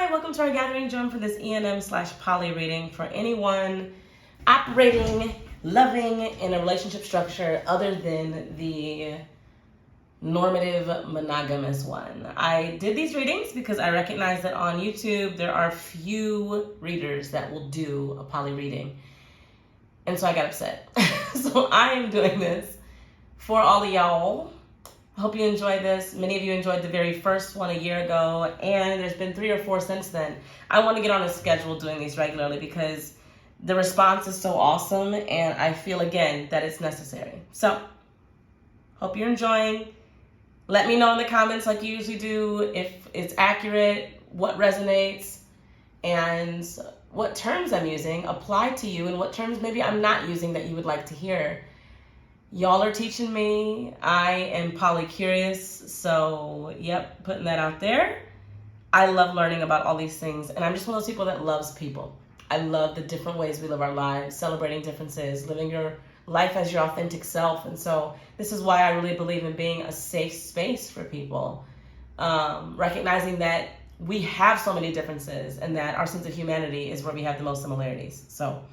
Hi, welcome to our gathering drum for this ENM/poly reading for anyone operating, loving in a relationship structure other than the normative monogamous one. I did these readings because I recognize that on YouTube there are few readers that will do a poly reading. And so I got upset. So I am doing this for all of y'all. I hope you enjoyed this. Many of you enjoyed the very first one a year ago, and there's been 3 or 4 since then. I want to get on a schedule doing these regularly because the response is so awesome, and I feel, again, that it's necessary. So, hope you're enjoying. Let me know in the comments, like you usually do, if it's accurate, what resonates, and what terms I'm using apply to you, and what terms maybe I'm not using that you would like to hear. Y'all are teaching me. I am poly-curious, so yep, putting that out there. I love learning about all these things, and I'm just one of those people that loves people. I love the different ways we live our lives, celebrating differences, living your life as your authentic self, and so this is why I really believe in being a safe space for people, recognizing that we have so many differences and that our sense of humanity is where we have the most similarities. So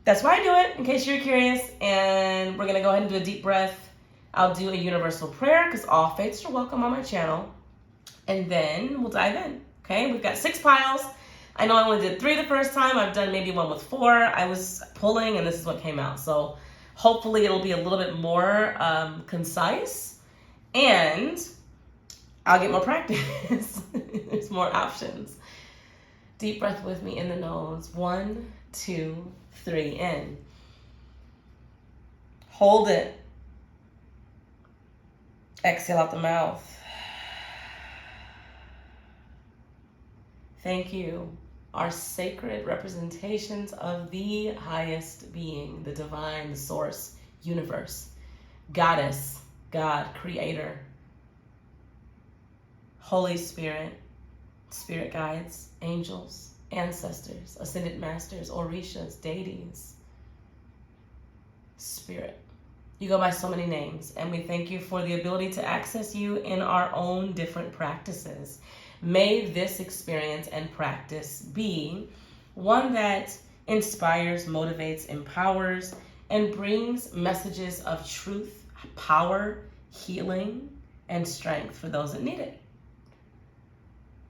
that's why I do it, in case you're curious. And we're going to go ahead and do a deep breath. I'll do a universal prayer because all faiths are welcome on my channel. And then we'll dive in. Okay, we've got 6 piles. I know I only did 3 the first time. I've done maybe one with 4. I was pulling and this is what came out. So hopefully it'll be a little bit more concise. And I'll get more practice. There's more options. Deep breath with me in the nose. 1, 2, 3, in. Hold it. Exhale out the mouth. Thank you. Our sacred representations of the highest being, the divine, the source, universe, goddess, God, creator, Holy Spirit, spirit guides, angels, ancestors, ascended masters, orishas, deities, spirit. You go by so many names, and we thank you for the ability to access you in our own different practices. May this experience and practice be one that inspires, motivates, empowers, and brings messages of truth, power, healing, and strength for those that need it.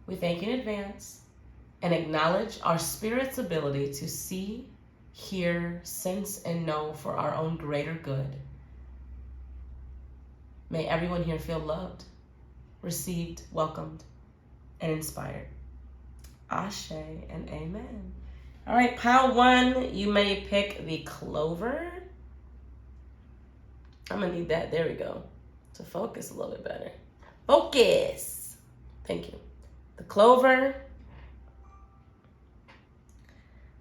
We thank you in advance and acknowledge our spirit's ability to see, hear, sense, and know for our own greater good. May everyone here feel loved, received, welcomed, and inspired. Ashe and amen. All right, pile 1, you may pick the Clover. I'm gonna need that, there we go, to focus a little bit better. Focus. Thank you. The Clover.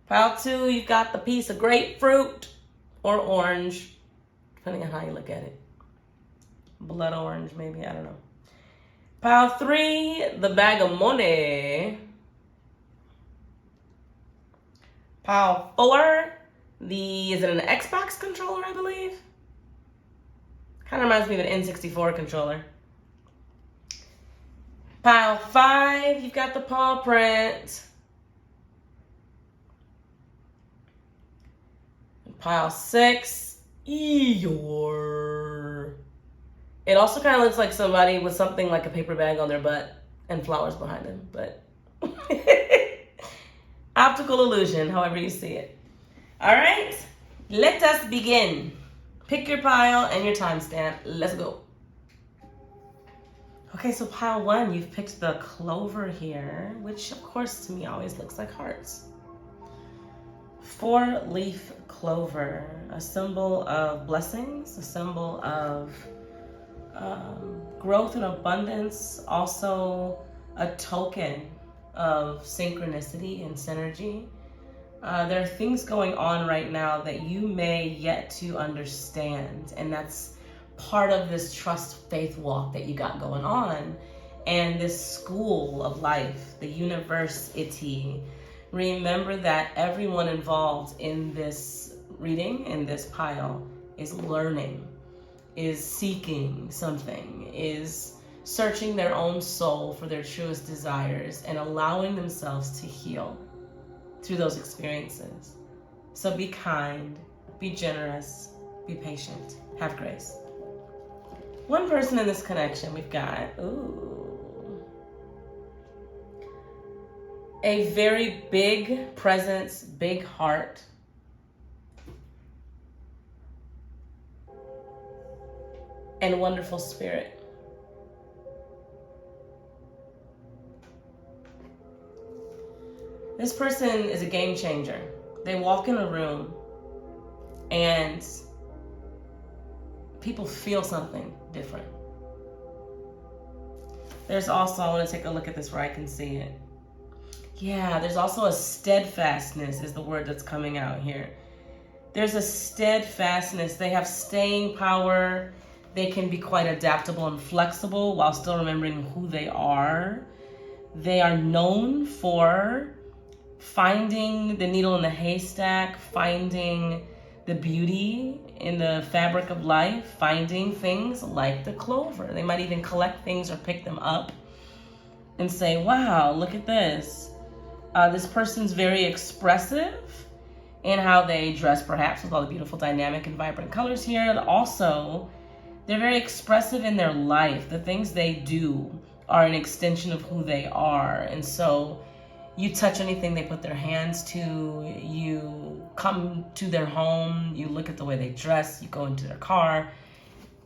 Pile 2, you've got the piece of grapefruit or orange, depending on how you look at it. Blood orange, maybe, I don't know. Pile 3, the bag of money. Pile 4, is it an Xbox controller, I believe? Kind of reminds me of an N64 controller. Pile 5, you've got the Paw Print. Pile 6, Eeyore. It also kind of looks like somebody with something like a paper bag on their butt and flowers behind them, but optical illusion, however you see it. All right, let us begin. Pick your pile and your timestamp. Let's go. Okay, so pile 1, you've picked the Clover here, which of course to me always looks like hearts. 4-leaf clover, a symbol of blessings, a symbol of growth and abundance, also a token of synchronicity and synergy. There are things going on right now that you may yet to understand, and that's part of this trust faith walk that you got going on, and this school of life, the university. Remember that everyone involved in this reading, in this pile, is learning, is seeking something, is searching their own soul for their truest desires and allowing themselves to heal through those experiences. So be kind, be generous, be patient, have grace. One person in this connection we've got, a very big presence, big heart. And wonderful spirit. This person is a game changer. They walk in a room and people feel something different. There's also, I want to take a look at this where I can see it. Yeah, there's also a steadfastness is the word that's coming out here. There's a steadfastness. They have staying power. They can be quite adaptable and flexible while still remembering who they are. They are known for finding the needle in the haystack, finding the beauty in the fabric of life, finding things like the clover. They might even collect things or pick them up and say, wow, look at this. This person's very expressive in how they dress, perhaps with all the beautiful dynamic and vibrant colors here. And also, they're very expressive in their life. The things they do are an extension of who they are. And so you touch anything they put their hands to, you come to their home, you look at the way they dress, you go into their car,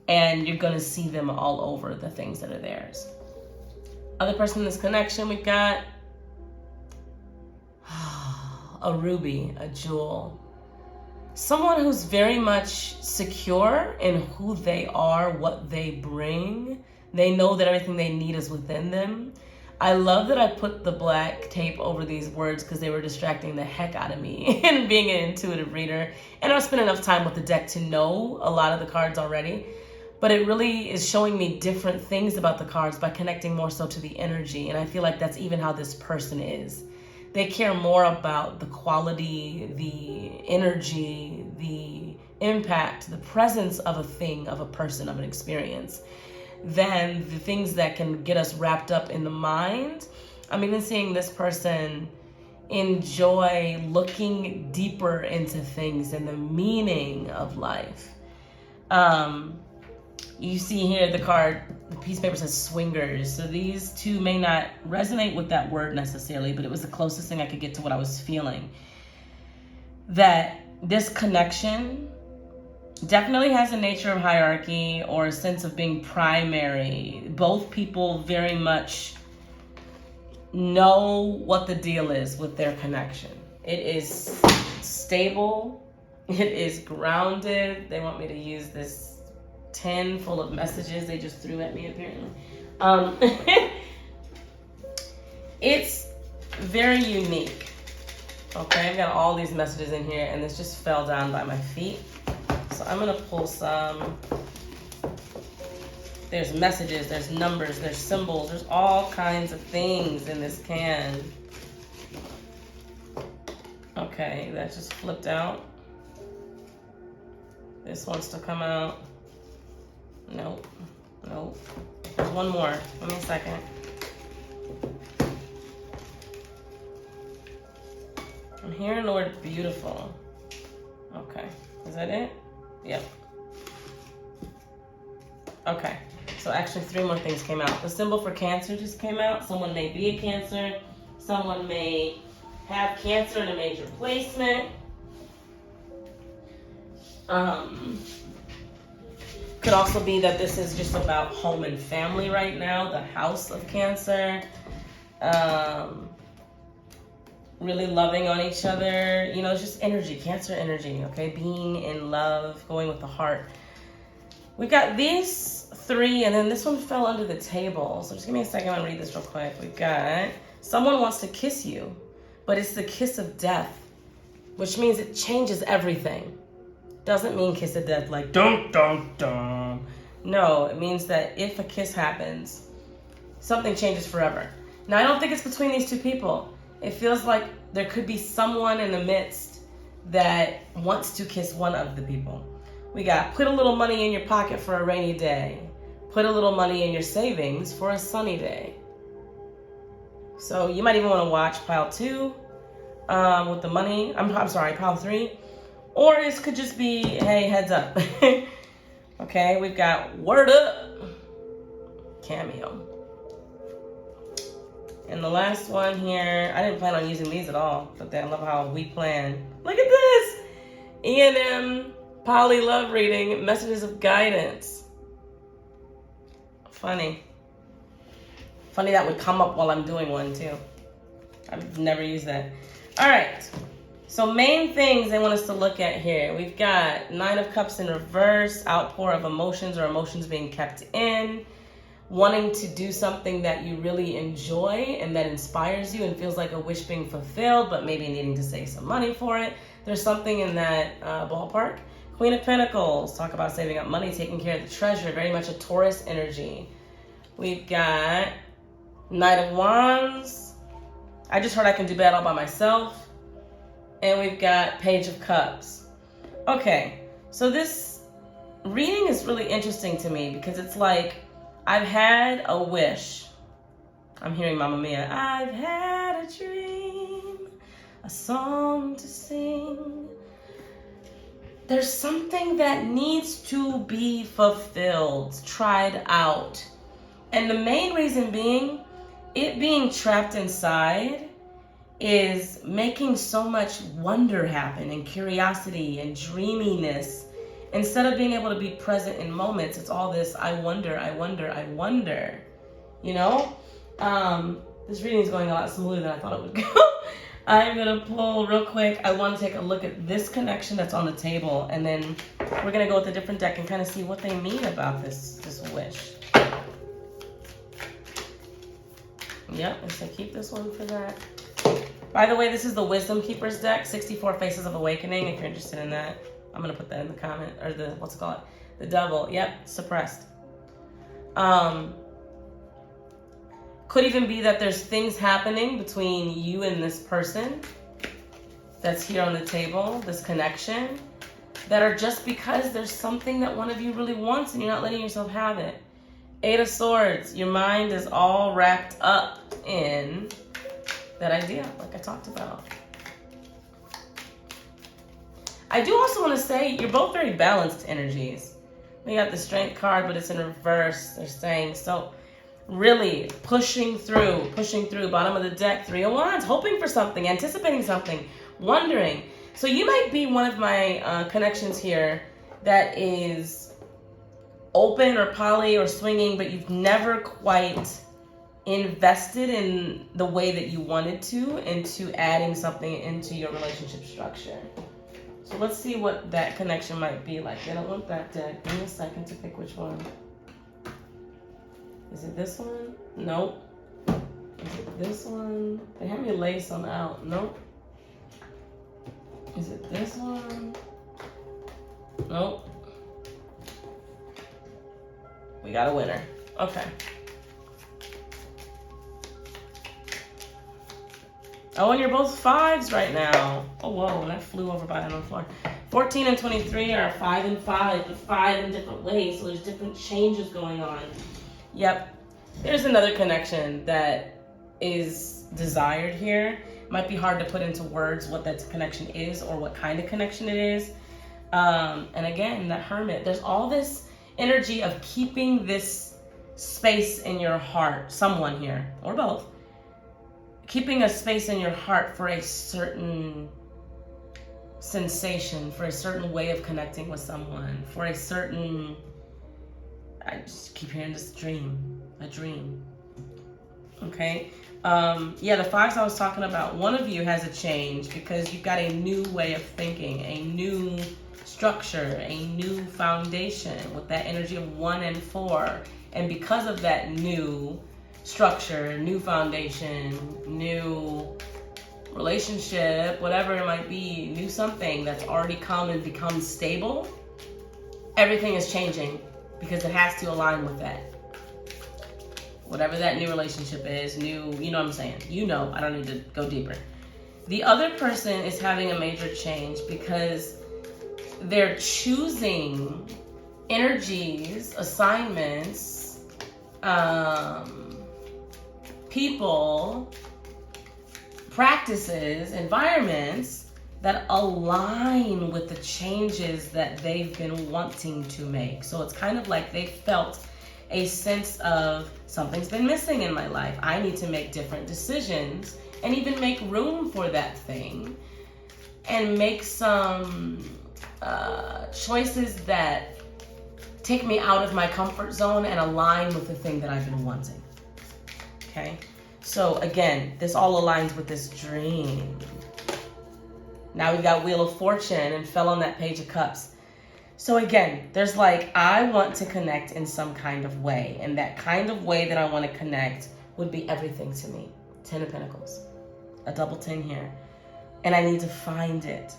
and you're gonna see them all over the things that are theirs. Other person in this connection, we've got a ruby, a jewel. Someone who's very much secure in who they are, what they bring. They know that everything they need is within them. I love that I put the black tape over these words because they were distracting the heck out of me in being an intuitive reader. And I've spent enough time with the deck to know a lot of the cards already. But it really is showing me different things about the cards by connecting more so to the energy. And I feel like that's even how this person is. They care more about the quality, the energy, the impact, the presence of a thing, of a person, of an experience, than the things that can get us wrapped up in the mind. I'm even seeing this person enjoy looking deeper into things and the meaning of life. You see here the card, the piece of paper says swingers. So these two may not resonate with that word necessarily, but it was the closest thing I could get to what I was feeling. That this connection definitely has a nature of hierarchy or a sense of being primary. Both people very much know what the deal is with their connection. It is stable. It is grounded. They want me to use this tin full of messages they just threw at me apparently. It's very unique. Okay, I've got all these messages in here and this just fell down by my feet. So I'm gonna pull some. There's messages, there's numbers, there's symbols, there's all kinds of things in this can. Okay, that just flipped out. This wants to come out. Nope. There's one more. Give me a second. I'm hearing the word beautiful. Okay. Is that it? Yep. Okay. So actually 3 more things came out. The symbol for Cancer just came out. Someone may be a Cancer. Someone may have Cancer in a major placement. Could also be that this is just about home and family right now, the house of Cancer. Really loving on each other. You know, it's just energy, Cancer energy, okay? Being in love, going with the heart. We got these 3, and then this one fell under the table. So just give me a second, I'm gonna read this real quick. We got, someone wants to kiss you, but it's the kiss of death, which means it changes everything. Doesn't mean kiss of death like dum dum dum. No, it means that if a kiss happens, something changes forever. Now I don't think it's between these 2 people. It feels like there could be someone in the midst that wants to kiss one of the people. We got put a little money in your pocket for a rainy day. put a little money in your savings for a sunny day. So you might even want to watch pile 2 with the money. I'm sorry, pile 3. Or this could just be, hey, heads up. Okay, we've got word up, cameo. And the last one here, I didn't plan on using these at all, but I love how we plan. Look at this! ENM, poly love reading, messages of guidance. Funny. Funny that would come up while I'm doing one too. I've never used that. All right, so main things they want us to look at here. We've got 9 of Cups in reverse, outpour of emotions or emotions being kept in. Wanting to do something that you really enjoy and that inspires you and feels like a wish being fulfilled, but maybe needing to save some money for it. There's something in that ballpark. Queen of Pentacles, talk about saving up money, taking care of the treasure, very much a Taurus energy. We've got Knight of Wands. I just heard I can do bad all by myself. And we've got Page of Cups. Okay, so this reading is really interesting to me because it's like, I've had a wish. I'm hearing Mamma Mia. I've had a dream, a song to sing. There's something that needs to be fulfilled, tried out. And the main reason being, it being trapped inside is making so much wonder happen and curiosity and dreaminess. Instead of being able to be present in moments, it's all this, I wonder, I wonder, I wonder, you know? This reading is going a lot smoother than I thought it would go. I'm gonna pull real quick. I wanna take a look at this connection that's on the table, and then we're gonna go with a different deck and kind of see what they mean about this wish. Yep, and so keep this one for that. By the way, this is the Wisdom Keepers deck, 64 Faces of Awakening, if you're interested in that. I'm gonna put that in the comment, or the, what's it called? The Devil, yep, suppressed. Could even be that there's things happening between you and this person that's here on the table, this connection, that are just because there's something that one of you really wants and you're not letting yourself have it. 8 of Swords, your mind is all wrapped up in that idea, like I talked about. I do also want to say you're both very balanced energies. We got the Strength card, but it's in reverse. They're saying, so really pushing through, bottom of the deck, 3 of Wands, hoping for something, anticipating something, wondering. So you might be one of my connections here that is open or poly or swinging, but you've never quite invested in the way that you wanted to into adding something into your relationship structure. So let's see what that connection might be like. I don't want that deck. Give me a second to pick which one. Is it this one? Nope. Is it this one? They have me lay some out. Nope. Is it this one? Nope. We got a winner. Okay. Oh, and you're both 5s right now. Oh, whoa, that flew over by on the floor. 14 and 23 are 5 and 5, but 5 in different ways, so there's different changes going on. Yep. There's another connection that is desired here. Might be hard to put into words what that connection is or what kind of connection it is. And again, that Hermit, there's all this energy of keeping this space in your heart, someone here, or both, keeping a space in your heart for a certain sensation, for a certain way of connecting with someone, for a certain, I just keep hearing this dream, a dream. Okay. Yeah, the 5s I was talking about, one of you has a change because you've got a new way of thinking, a new structure, a new foundation with that energy of 1 and 4. And because of that new structure, new foundation, new relationship, whatever it might be, new something that's already come and become stable, everything is changing because it has to align with that. Whatever that new relationship is, new, you know what I'm saying? You know, I don't need to go deeper. The other person is having a major change because they're choosing energies, assignments, people, practices, environments that align with the changes that they've been wanting to make. So it's kind of like they felt a sense of something's been missing in my life. I need to make different decisions and even make room for that thing and make some choices that take me out of my comfort zone and align with the thing that I've been wanting. Okay? So again, this all aligns with this dream. Now we've got Wheel of Fortune and fell on that Page of Cups. So again, there's like, I want to connect in some kind of way. And that kind of way that I want to connect would be everything to me. 10 of Pentacles, a double 10 here. And I need to find it.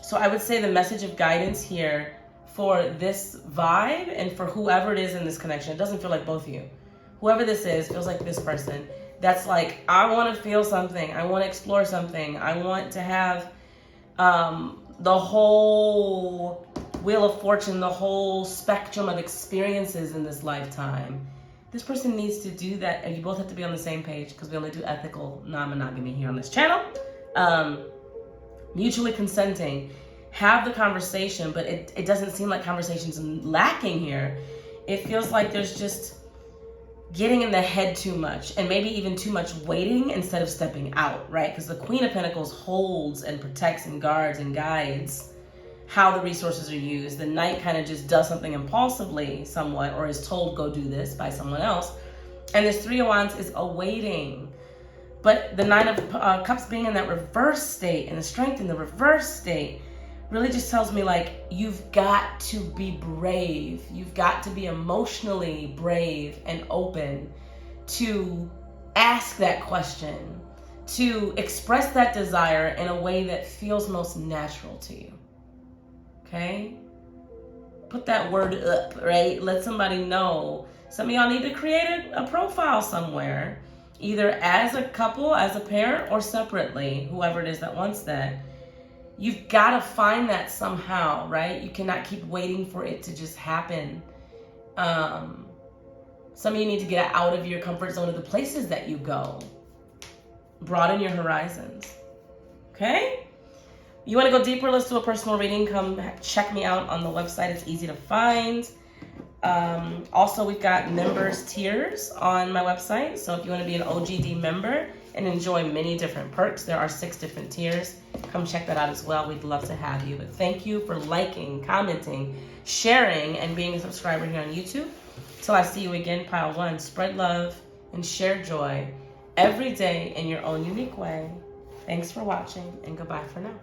So I would say the message of guidance here for this vibe and for whoever it is in this connection, it doesn't feel like both of you. Whoever this is feels like this person. That's like, I want to feel something. I want to explore something. I want to have the whole Wheel of Fortune, the whole spectrum of experiences in this lifetime. This person needs to do that, and you both have to be on the same page because we only do ethical non-monogamy here on this channel. Mutually consenting. Have the conversation, but it doesn't seem like conversation's lacking here. It feels like there's just getting in the head too much, and maybe even too much waiting instead of stepping out, right? Because the Queen of Pentacles holds and protects and guards and guides how the resources are used. The Knight kind of just does something impulsively somewhat, or is told go do this by someone else. And this Three of Wands is awaiting. But the Nine of Cups being in that reverse state and the Strength in the reverse state really just tells me like, you've got to be brave. You've got to be emotionally brave and open to ask that question, to express that desire in a way that feels most natural to you. Okay? Put that word up, right? Let somebody know. Some of y'all need to create a profile somewhere, either as a couple, as a pair, or separately, whoever it is that wants that. You've got to find that somehow, right? You cannot keep waiting for it to just happen. Some of you need to get out of your comfort zone of the places that you go. Broaden your horizons. Okay? You want to go deeper? Let's do a personal reading. Come check me out on the website. It's easy to find. Also, we've got members tiers on my website. So if you want to be an OGD member and enjoy many different perks, there are 6 different tiers. Come check that out as well. We'd love to have you. But thank you for liking, commenting, sharing, and being a subscriber here on YouTube. Till I see you again, pile 1. Spread love and share joy every day in your own unique way. Thanks for watching, and goodbye for now.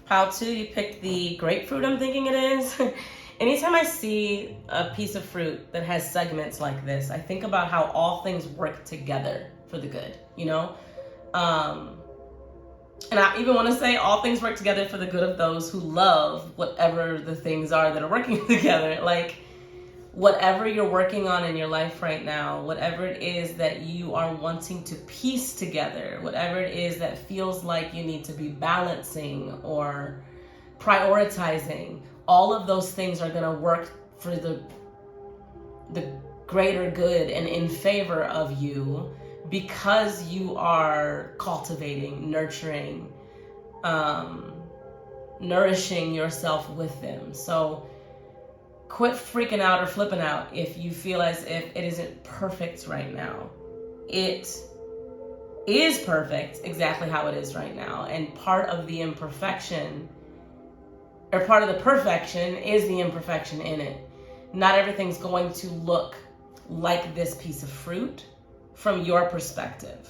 Pile 2, you picked the grapefruit, I'm thinking it is. Anytime I see a piece of fruit that has segments like this, I think about how all things work together for the good, you know? And I even want to say all things work together for the good of those who love whatever the things are that are working together. Like, whatever you're working on in your life right now, whatever it is that you are wanting to piece together, whatever it is that feels like you need to be balancing or prioritizing, all of those things are going to work for the greater good and in favor of you, because you are cultivating, nurturing, nourishing yourself with them. So quit freaking out or flipping out if you feel as if it isn't perfect right now. It is perfect exactly how it is right now. And part of the imperfection, or part of the perfection, is the imperfection in it. Not everything's going to look like this piece of fruit from your perspective,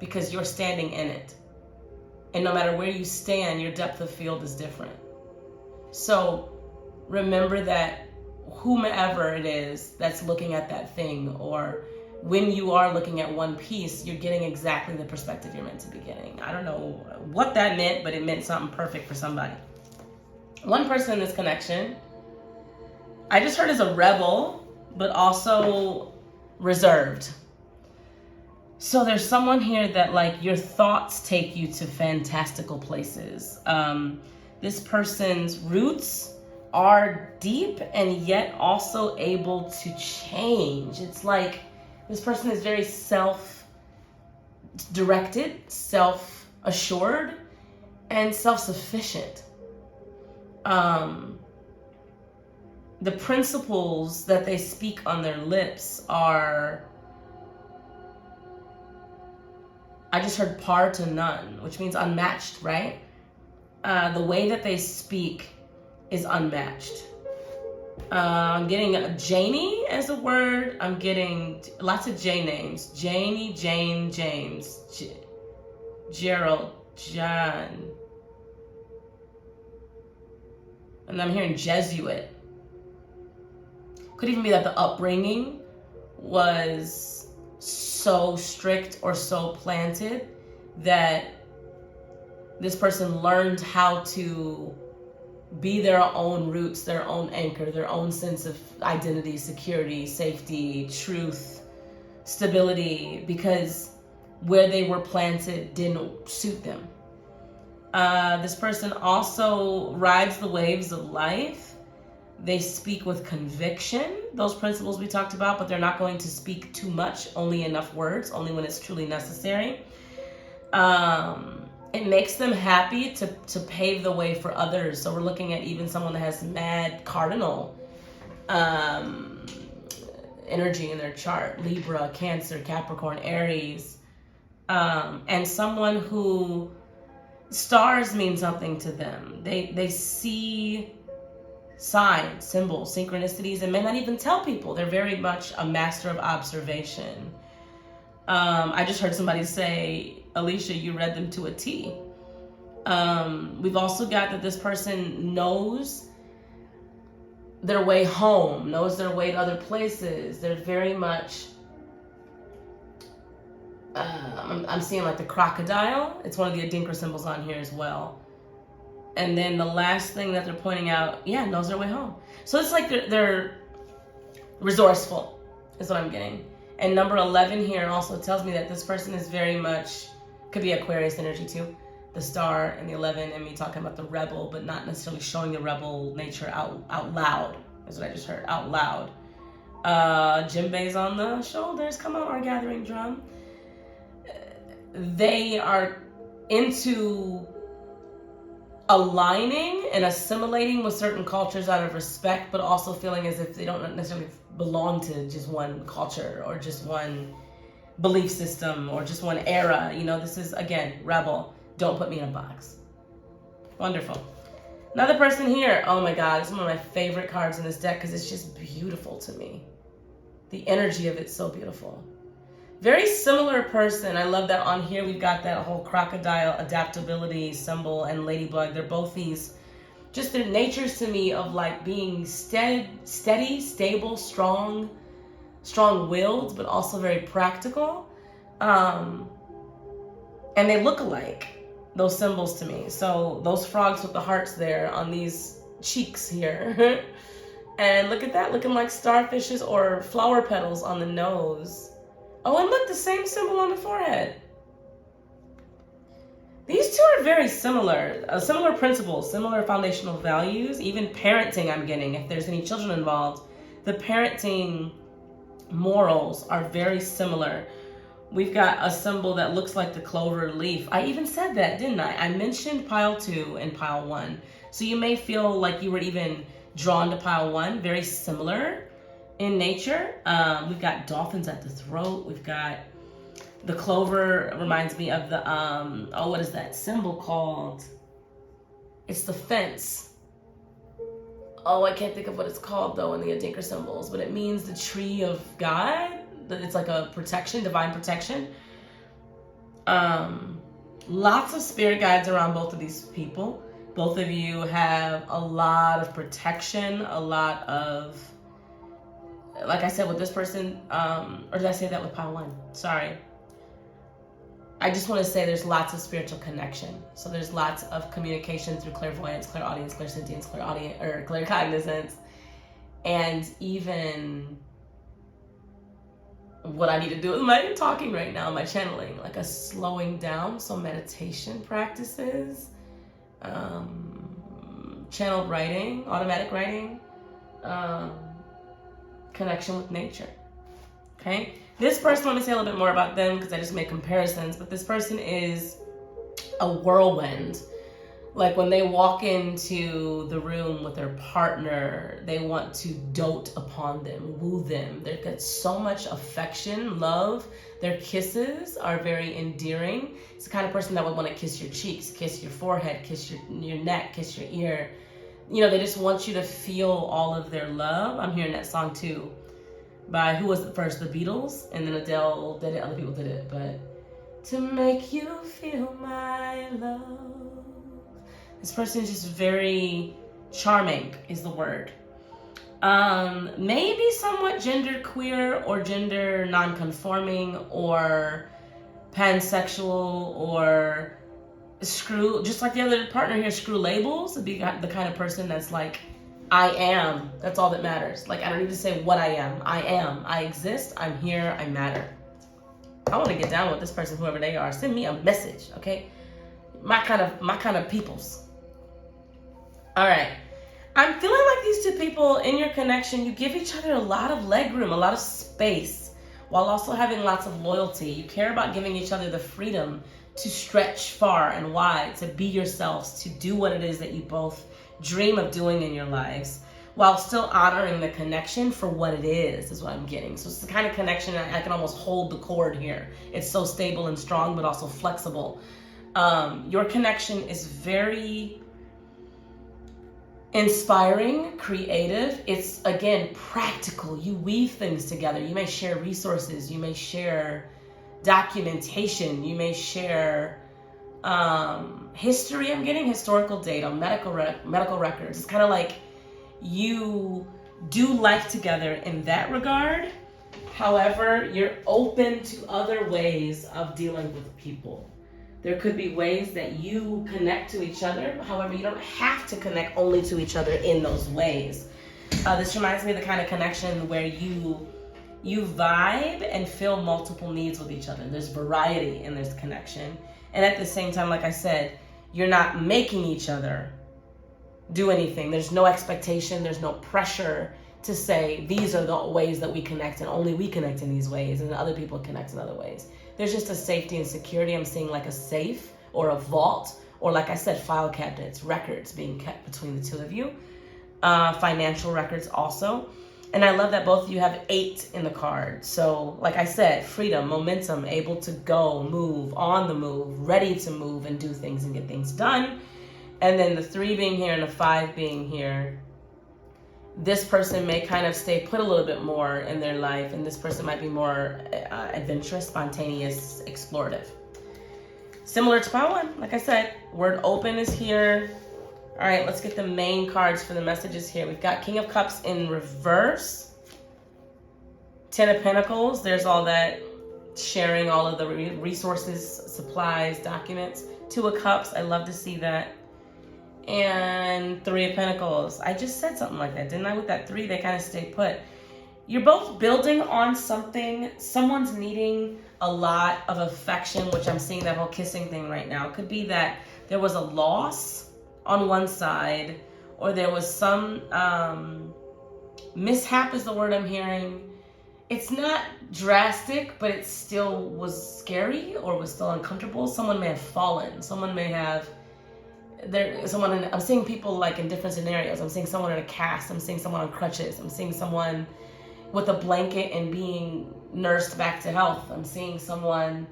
because you're standing in it. And no matter where you stand, your depth of field is different. So remember that whomever it is that's looking at that thing, or when you are looking at one piece, you're getting exactly the perspective you're meant to be getting. I don't know what that meant, but it meant something perfect for somebody. One person in this connection, I just heard as a rebel, but also reserved. So there's someone here that like your thoughts take you to fantastical places. This person's roots are deep and yet also able to change. It's like this person is very self-directed, self-assured, and self-sufficient. The principles that they speak on their lips are, I just heard par to none, which means unmatched, right? The way that they speak is unmatched. I'm getting Janie as a word. I'm getting lots of J names. Janie, Jane, James, Gerald, John. And I'm hearing Jesuit. Could even be that the upbringing was so strict or so planted that this person learned how to be their own roots, their own anchor, their own sense of identity, security, safety, truth, stability, because where they were planted didn't suit them. This person also rides the waves of life. They speak with conviction, those principles we talked about, but they're not going to speak too much, only enough words, only when it's truly necessary. It makes them happy to pave the way for others. So we're looking at even someone that has mad cardinal energy in their chart. Libra, Cancer, Capricorn, Aries. And someone who stars mean something to them. They see signs, symbols, synchronicities, and may not even tell people. They're very much a master of observation. I just heard somebody say, Alicia, you read them to a T. We've also got that this person knows their way home, knows their way to other places. They're very much, I'm seeing like the crocodile. It's one of the Adinkra symbols on here as well. And then the last thing that they're pointing out, knows their way home. So it's like they're resourceful, is what I'm getting. And number 11 here also tells me that this person is very much, could be Aquarius energy too. The star and the 11 and me talking about the rebel, but not necessarily showing the rebel nature out loud, is what I just heard, out loud. Djembe's on the shoulders, come on, our gathering drum. They are into aligning and assimilating with certain cultures out of respect, but also feeling as if they don't necessarily belong to just one culture or just one belief system or just one era. This is, again, rebel. Don't put me in a box. Wonderful. Another person here. Oh my God, it's one of my favorite cards in this deck because it's just beautiful to me. The energy of it's so beautiful. Very similar person. I love that on here we've got that whole crocodile adaptability symbol and ladybug. They're both these, just their natures to me of like being steady, stable, strong-willed, but also very practical. And they look alike, those symbols to me. So those frogs with the hearts there on these cheeks here. And look at that, looking like starfishes or flower petals on the nose. Oh, and look, the same symbol on the forehead. These two are very similar. Similar principles, similar foundational values, even parenting I'm getting, if there's any children involved. The parenting morals are very similar. We've got a symbol that looks like the clover leaf. I even said that, didn't I? I mentioned pile 2 and pile 1. So you may feel like you were even drawn to pile 1, very similar in nature. We've got dolphins at the throat. We've got the clover, reminds me of the, what is that symbol called? It's the fence. Oh, I can't think of what it's called though in the Adinkra symbols, but it means the tree of God. It's like a protection, divine protection. Lots of spirit guides around both of these people. Both of you have a lot of protection, a lot of like I said with this person, or did I say that with pile one? Sorry. I just want to say there's lots of spiritual connection. So there's lots of communication through clairvoyance, clairaudience, clairsentience, claircognizance, and even what I need to do with my talking right now, my channeling, like a slowing down. So meditation practices, channeled writing, automatic writing, connection with nature. Okay. This person, let me say a little bit more about them because I just make comparisons, but this person is a whirlwind. Like when they walk into the room with their partner, they want to dote upon them, woo them. They've got so much affection, love. Their kisses are very endearing. It's the kind of person that would want to kiss your cheeks, kiss your forehead, kiss your neck, kiss your ear. You know, they just want you to feel all of their love. I'm hearing that song too. By who was it first? The Beatles, and then Adele did it. Other people did it, but to make you feel my love. This person is just very charming, is the word. Maybe somewhat gender queer or gender non-conforming or pansexual or screw, just like the other partner here, screw labels. Would be the kind of person that's like, I am. That's all that matters. Like, I don't need to say what I am. I am. I exist. I'm here. I matter. I want to get down with this person, whoever they are. Send me a message, okay? My kind of peoples. All right. I'm feeling like these two people in your connection, you give each other a lot of leg room, a lot of space, while also having lots of loyalty. You care about giving each other the freedom to stretch far and wide, to be yourselves, to do what it is that you both dream of doing in your lives, while still honoring the connection for what it is what I'm getting. So it's the kind of connection I can almost hold the cord here. It's so stable and strong, but also flexible. Your connection is very inspiring, creative. It's, again, practical. You weave things together. You may share resources. You may share documentation. You may share history. I'm getting historical data, medical records. It's kind of like you do life together in that regard. However, you're open to other ways of dealing with people. There could be ways that you connect to each other. However, you don't have to connect only to each other in those ways. This reminds me of the kind of connection where you vibe and fill multiple needs with each other. There's variety in this connection. And at the same time, like I said, you're not making each other do anything. There's no expectation. There's no pressure to say, these are the ways that we connect and only we connect in these ways and other people connect in other ways. There's just a safety and security. I'm seeing like a safe or a vault, or like I said, file cabinets, records being kept between the two of you. Financial records also. And I love that both of you have 8 in the card. So like I said, freedom, momentum, able to go, move, on the move, ready to move and do things and get things done. And then the 3 being here and the 5 being here. This person may kind of stay put a little bit more in their life, and this person might be more adventurous, spontaneous, explorative. Similar to Power 1, like I said, word open is here. All right, let's get the main cards for the messages here. We've got King of Cups in reverse. 10 of Pentacles, there's all that sharing all of the resources, supplies, documents. 2 of Cups, I love to see that. And 3 of Pentacles. I just said something like that, didn't I? With that 3, they kind of stay put. You're both building on something. Someone's needing a lot of affection, which I'm seeing that whole kissing thing right now. It could be that there was a loss on one side, or there was some mishap is the word I'm hearing. It's not drastic, but it still was scary or was still uncomfortable. Someone may have fallen. Someone may have... I'm seeing people like in different scenarios. I'm seeing someone in a cast. I'm seeing someone on crutches. I'm seeing someone with a blanket and being nursed back to health. I'm seeing someone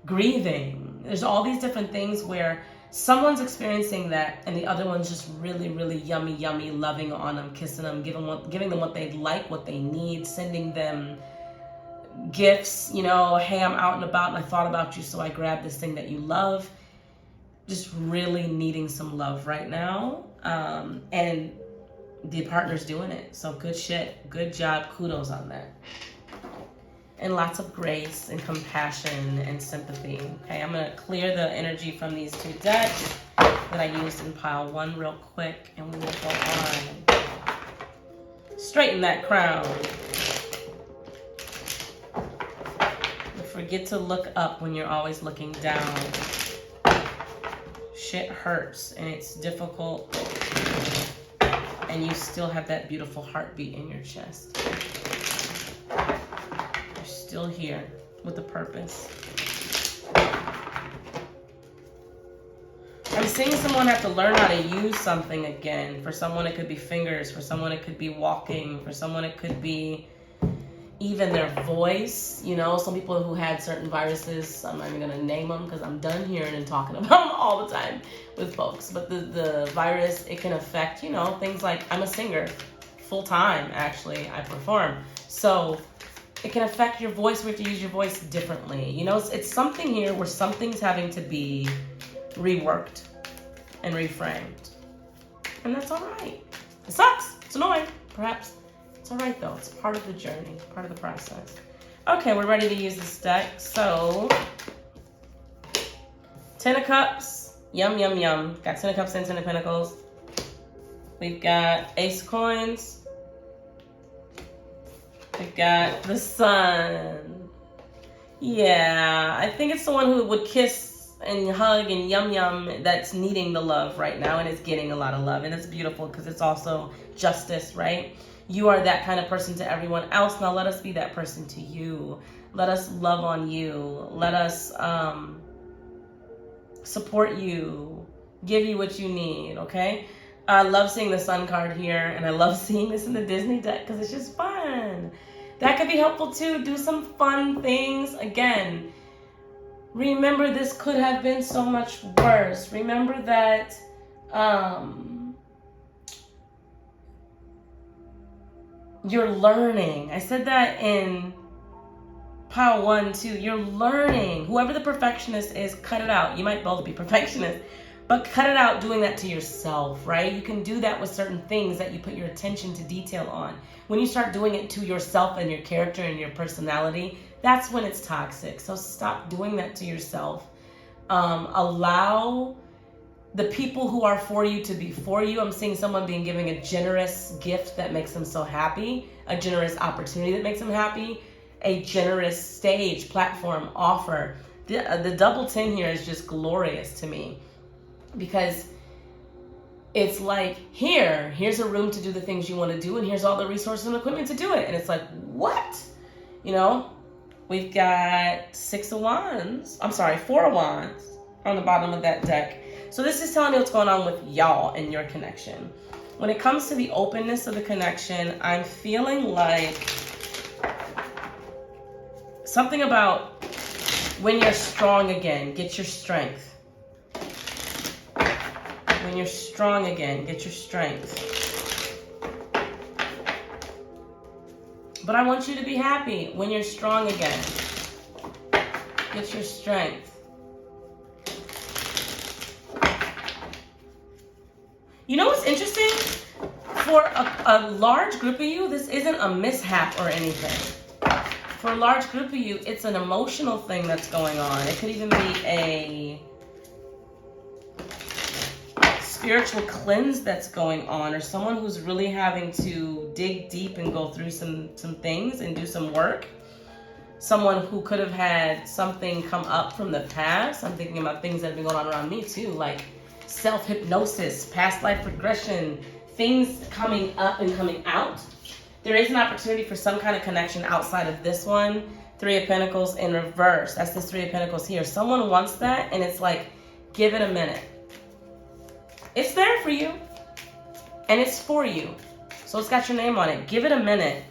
grieving. There's all these different things where someone's experiencing that and the other one's just really, really yummy, loving on them, kissing them, giving them what they like, what they need, sending them gifts. You know, hey, I'm out and about and I thought about you, so I grabbed this thing that you love. Just really needing some love right now. And the partner's doing it. So good shit. Good job. Kudos on that. And lots of grace and compassion and sympathy. Okay, I'm going to clear the energy from these two decks that I used in pile 1 real quick, and we will go on. Straighten that crown. Don't forget to look up when you're always looking down. Shit hurts and it's difficult, and you still have that beautiful heartbeat in your chest. You're still here with a purpose. I'm seeing someone have to learn how to use something again. For someone, it could be fingers. For someone, it could be walking. For someone, it could be even their voice. You know, some people who had certain viruses, I'm not even going to name them because I'm done hearing and talking about them all the time with folks. But the virus, it can affect, you know, things like, I'm a singer full time, actually. I perform. So it can affect your voice. We have to use your voice differently. You know, it's something here where something's having to be reworked and reframed. And that's all right. It sucks. It's annoying, perhaps. It's all right, though. It's part of the journey, part of the process. Okay, we're ready to use this deck. So, 10 of Cups. Yum, yum, yum. Got 10 of Cups and 10 of Pentacles. We've got Ace of Coins. We've got the Sun. Yeah, I think it's the one who would kiss and hug and yum yum that's needing the love right now and is getting a lot of love. And it's beautiful because it's also justice, right? You are that kind of person to everyone else. Now let us be that person to you. Let us love on you. Let us support you. Give you what you need, okay? I love seeing the Sun card here, and I love seeing this in the Disney deck because it's just fun. That could be helpful too. Do some fun things. Again, remember this could have been so much worse. Remember that you're learning. I said that in pile 1 too. You're learning. Whoever the perfectionist is, cut it out. You might both be perfectionists, but cut it out doing that to yourself, right? You can do that with certain things that you put your attention to detail on. When you start doing it to yourself and your character and your personality, that's when it's toxic. So stop doing that to yourself. Allow the people who are for you to be for you. I'm seeing someone being given a generous gift that makes them so happy, a generous opportunity that makes them happy, a generous stage, platform, offer. The double 10 here is just glorious to me because it's like, here's a room to do the things you want to do, and here's all the resources and equipment to do it. And it's like, what? You know? We've got 4 of Wands on the bottom of that deck. So this is telling me what's going on with y'all and your connection. When it comes to the openness of the connection, I'm feeling like something about when you're strong again, get your strength. When you're strong again, get your strength. But I want you to be happy when you're strong again. Get your strength. You know what's interesting? For a large group of you, this isn't a mishap or anything. For a large group of you, it's an emotional thing that's going on. It could even be a spiritual cleanse that's going on, or someone who's really having to dig deep and go through some things and do some work. Someone who could have had something come up from the past. I'm thinking about things that have been going on around me too, like self-hypnosis, past life regression, things coming up and coming out. There is an opportunity for some kind of connection outside of this one. 3 of Pentacles in reverse. That's this 3 of Pentacles here. Someone wants that, and it's like, give it a minute. It's there for you, and it's for you. So it's got your name on it. Give it a minute.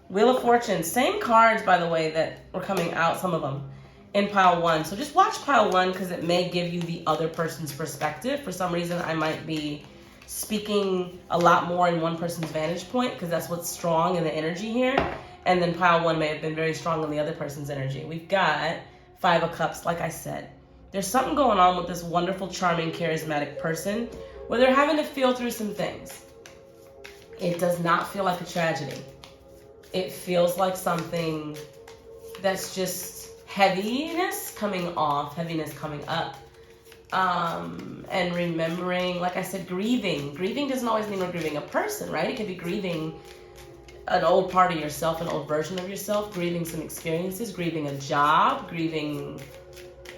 Wheel of Fortune. Same cards, by the way, that were coming out, some of them, in pile 1. So just watch pile 1 because it may give you the other person's perspective. For some reason, I might be speaking a lot more in one person's vantage point because that's what's strong in the energy here. And then pile 1 may have been very strong in the other person's energy. We've got 5 of Cups, like I said. There's something going on with this wonderful, charming, charismatic person where they're having to feel through some things. it does not feel like a tragedy. It feels like something that's just heaviness coming off, heaviness coming up. And remembering, like I said, grieving. Grieving doesn't always mean we're grieving a person, right? It could be grieving an old part of yourself, an old version of yourself, grieving some experiences, grieving a job, grieving,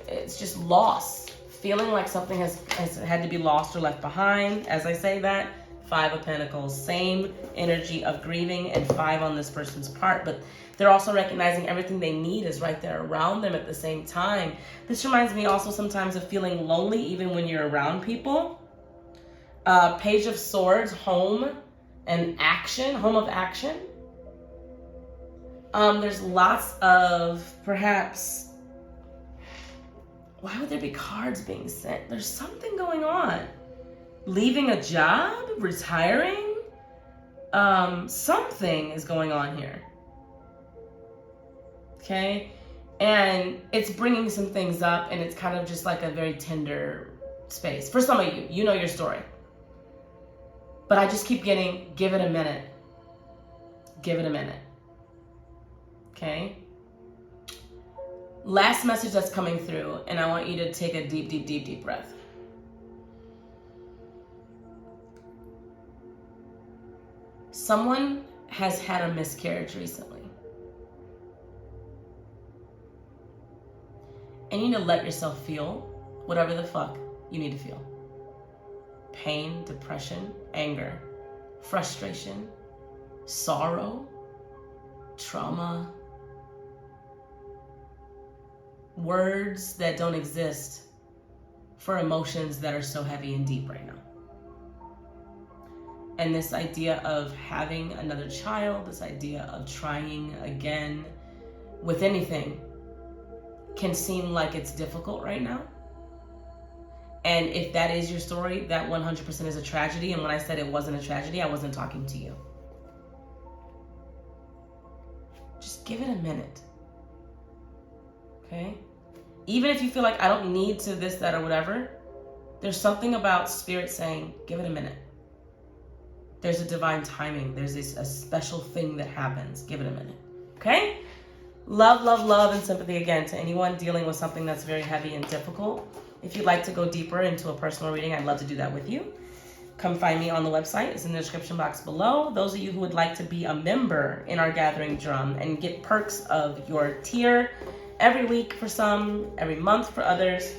it's just loss. Feeling like something has had to be lost or left behind. As I say that, 5 of Pentacles, same energy of grieving and 5 on this person's part, but they're also recognizing everything they need is right there around them at the same time. This reminds me also sometimes of feeling lonely even when you're around people. Page of Swords, home and action, home of action. There's lots of, perhaps, why would there be cards being sent? There's something going on. Leaving a job, retiring, something is going on here. Okay, and it's bringing some things up, and it's kind of just like a very tender space. For some of you, you know your story. But I just keep getting, give it a minute. Give it a minute. Okay? Last message that's coming through, and I want you to take a deep, deep, deep, deep breath. Someone has had a miscarriage recently. And you need to let yourself feel whatever the fuck you need to feel. Pain, depression, anger, frustration, sorrow, trauma, words that don't exist for emotions that are so heavy and deep right now. And this idea of having another child, this idea of trying again with anything, can seem like it's difficult right now. And if that is your story, that 100% is a tragedy. And when I said it wasn't a tragedy, I wasn't talking to you. Just give it a minute. Okay? Even if you feel like I don't need to this, that, or whatever, there's something about spirit saying, give it a minute. There's a divine timing. There's a special thing that happens. Give it a minute. Okay? Love, love, love, and sympathy again to anyone dealing with something that's very heavy and difficult. If you'd like to go deeper into a personal reading, I'd love to do that with you. Come find me on the website. It's in the description box below. Those of you who would like to be a member in our Gathering Drum and get perks of your tier every week for some, every month for others,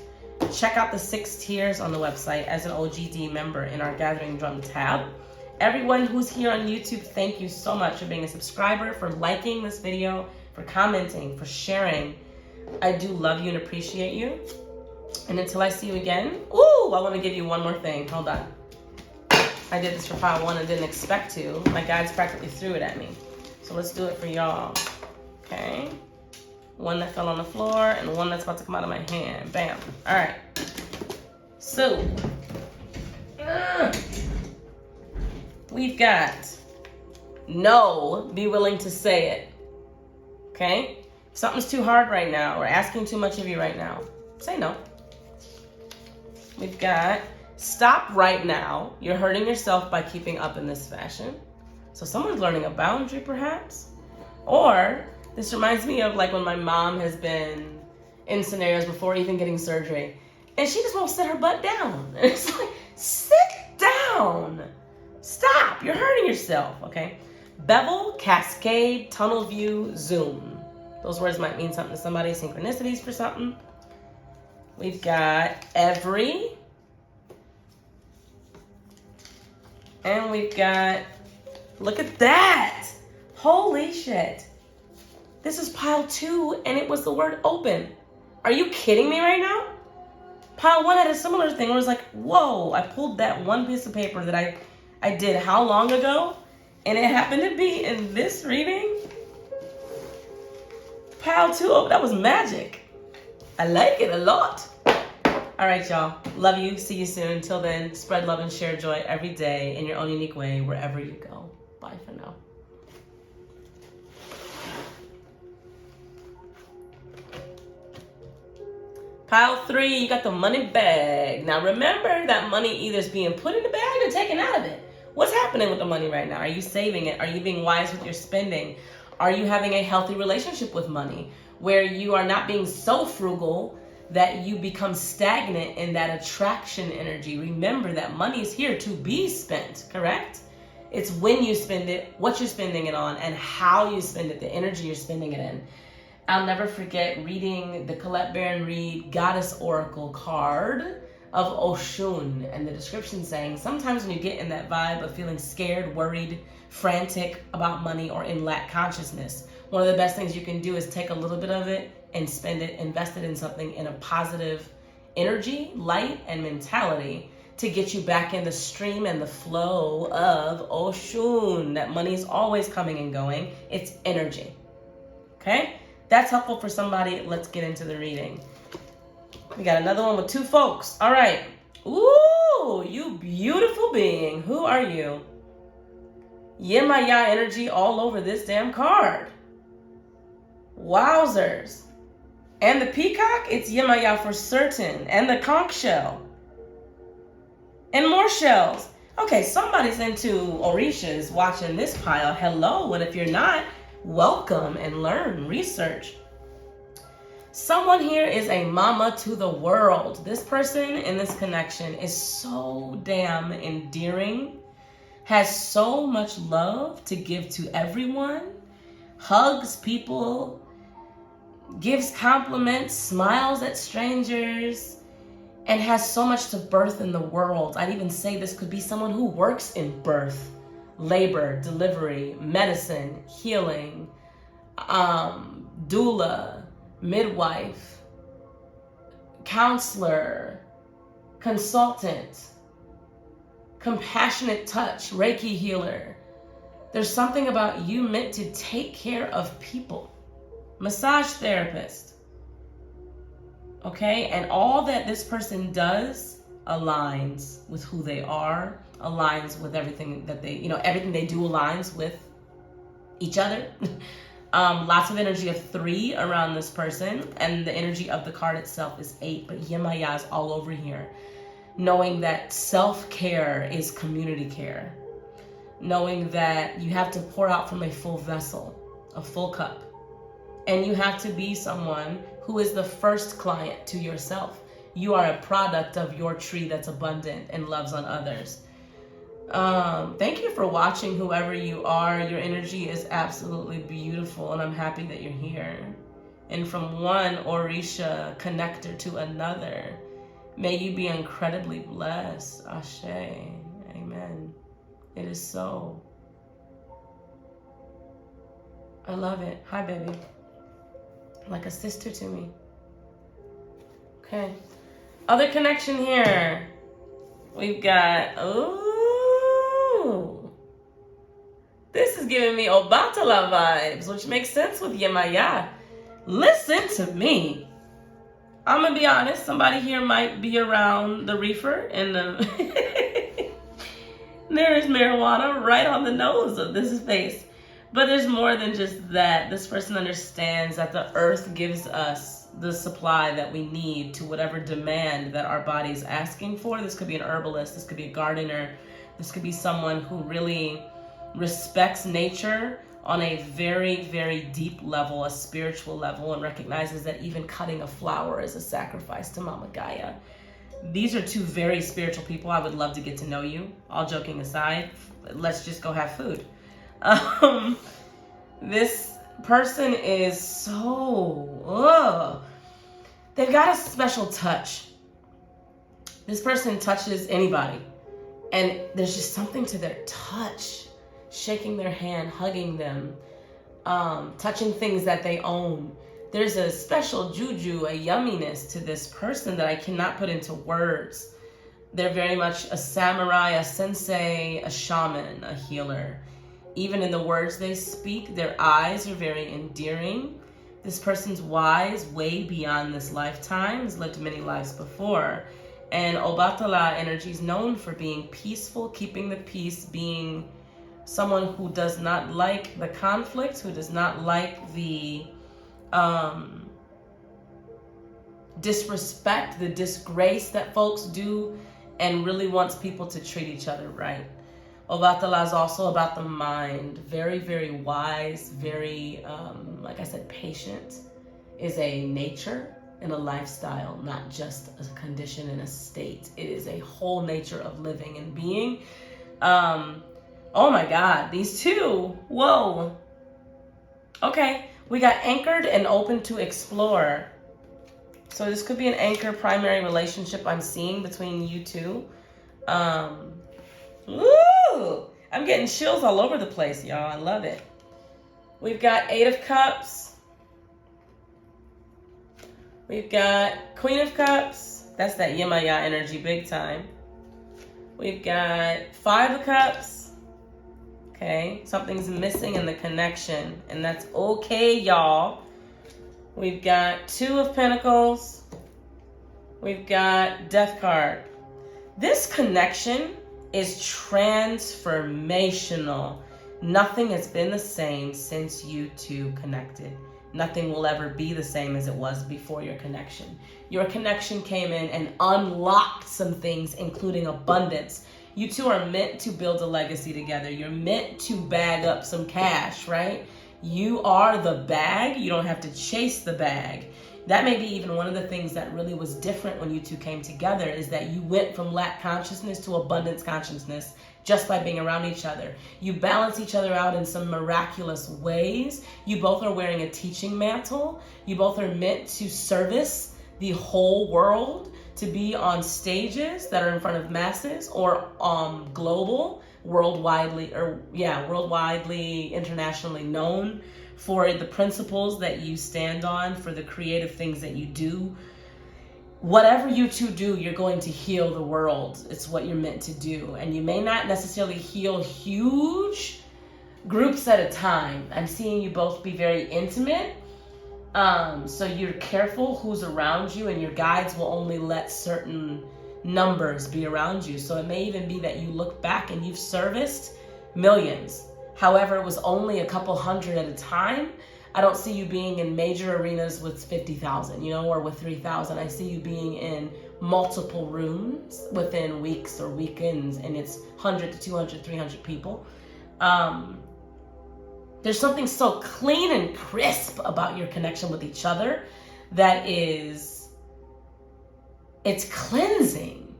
check out the 6 tiers on the website as an OGD member in our Gathering Drum tab. Everyone who's here on YouTube, thank you so much for being a subscriber, for liking this video, for commenting, for sharing. I do love you and appreciate you. And until I see you again, ooh, I want to give you one more thing. Hold on. I did this for pile 1 and didn't expect to. My guides practically threw it at me. So let's do it for y'all. Okay. One that fell on the floor and one that's about to come out of my hand. Bam. All right. So, we've got no, be willing to say it. Okay? If something's too hard right now or asking too much of you right now, say no. We've got stop right now. You're hurting yourself by keeping up in this fashion. So someone's learning a boundary perhaps. Or this reminds me of like when my mom has been in scenarios before even getting surgery and she just won't sit her butt down. And it's like, sit down. Stop. You're hurting yourself. Okay? Bevel, cascade, tunnel view, zoom. Those words might mean something to somebody. Synchronicities for something. We've got every. And we've got, look at that. Holy shit. This is pile 2 and it was the word open. Are you kidding me right now? Pile 1 had a similar thing where it was like, whoa, I pulled that one piece of paper that I did how long ago? And it happened to be in this reading. Pile 2, oh, that was magic. I like it a lot. All right, y'all. Love you. See you soon. Until then, spread love and share joy every day in your own unique way, wherever you go. Bye for now. Pile 3, you got the money bag. Now remember that money either is being put in the bag or taken out of it. What's happening with the money right now? Are you saving it? Are you being wise with your spending? Are you having a healthy relationship with money where you are not being so frugal that you become stagnant in that attraction energy? Remember that money is here to be spent, correct? It's when you spend it, what you're spending it on, and how you spend it, the energy you're spending it in. I'll never forget reading the Colette Baron Reid Goddess Oracle card of Oshun, and the description saying, sometimes when you get in that vibe of feeling scared, worried, frantic about money, or in lack consciousness, one of the best things you can do is take a little bit of it and spend it, invest it in something in a positive energy, light, and mentality to get you back in the stream and the flow of Oshun. That money is always coming and going. It's energy. Okay? That's helpful for somebody. Let's get into the reading. We got another one with two folks. All right. Ooh, you beautiful being. Who are you? Yemaya energy all over this damn card. Wowzers. And the peacock, it's Yemaya for certain. And the conch shell. And more shells. Okay, somebody's into Orishas watching this pile. Hello, and if you're not, welcome and learn, research. Someone here is a mama to the world. This person in this connection is so damn endearing, has so much love to give to everyone, hugs people, gives compliments, smiles at strangers, and has so much to birth in the world. I'd even say this could be someone who works in birth, labor, delivery, medicine, healing, doula, midwife, counselor, consultant, compassionate touch, Reiki healer. There's something about you meant to take care of people. Massage therapist. Okay? And all that this person does aligns with who they are, aligns with everything that they, everything they do aligns with each other. Lots of energy of 3 around this person, and the energy of the card itself is 8, but Yemaya is all over here. Knowing that self-care is community care. Knowing that you have to pour out from a full vessel, a full cup. And you have to be someone who is the first client to yourself. You are a product of your tree that's abundant and loves on others. Thank you for watching, whoever you are. Your energy is absolutely beautiful, and I'm happy that you're here. And from one Orisha connector to another, may you be incredibly blessed. Ashe. Amen. It is so. I love it. Hi, baby. Like a sister to me. Okay. Other connection here. We've got, this is giving me Obatala vibes, which makes sense with Yemaya. Listen to me. I'm going to be honest. Somebody here might be around the reefer and there is marijuana right on the nose of this face. But there's more than just that. This person understands that the earth gives us the supply that we need to whatever demand that our body is asking for. This could be an herbalist. This could be a gardener. This could be someone who really respects nature on a very, very deep level, a spiritual level, and recognizes that even cutting a flower is a sacrifice to Mama Gaia. These are two very spiritual people. I would love to get to know you. All joking aside, let's just go have food. This person is so, they've got a special touch. This person touches anybody, and there's just something to their touch, shaking their hand, hugging them, touching things that they own. There's a special juju, a yumminess to this person that I cannot put into words. They're very much a samurai, a sensei, a shaman, a healer. Even in the words they speak, their eyes are very endearing. This person's wise, way beyond this lifetime, has lived many lives before. And Obatala energy is known for being peaceful, keeping the peace, being someone who does not like the conflict, who does not like the disrespect, the disgrace that folks do, and really wants people to treat each other right. Ovatala is also about the mind. Very, very wise, very, like I said, patient. Is a nature and a lifestyle, not just a condition and a state. It is a whole nature of living and being. Oh my God, these two, whoa. Okay, we got anchored and open to explore. So this could be an anchor primary relationship I'm seeing between you two. Woo! I'm getting chills all over the place, y'all. I love it. We've got 8 of Cups. We've got Queen of Cups. That's that Yemaya energy big time. We've got 5 of Cups. Okay, something's missing in the connection, and that's okay, y'all. We've got 2 of Pentacles. We've got Death card. This connection is transformational. Nothing has been the same since you two connected. Nothing will ever be the same as it was before your connection. Your connection came in and unlocked some things, including abundance. You two are meant to build a legacy together. You're meant to bag up some cash, right? You are the bag. You don't have to chase the bag. That may be even one of the things that really was different when you two came together, is that you went from lack consciousness to abundance consciousness just by being around each other. You balance each other out in some miraculous ways. You both are wearing a teaching mantle. You both are meant to service the whole world, to be on stages that are in front of masses, or global, worldwidely, internationally known for the principles that you stand on, for the creative things that you do. Whatever you two do, you're going to heal the world. It's what you're meant to do. And you may not necessarily heal huge groups at a time. I'm seeing you both be very intimate. So you're careful who's around you, and your guides will only let certain numbers be around you. So it may even be that you look back and you've serviced millions. However, it was only a couple hundred at a time. I don't see you being in major arenas with 50,000, or with 3,000. I see you being in multiple rooms within weeks or weekends, and it's 100 to 200, 300 people. There's something so clean and crisp about your connection with each other that it's cleansing.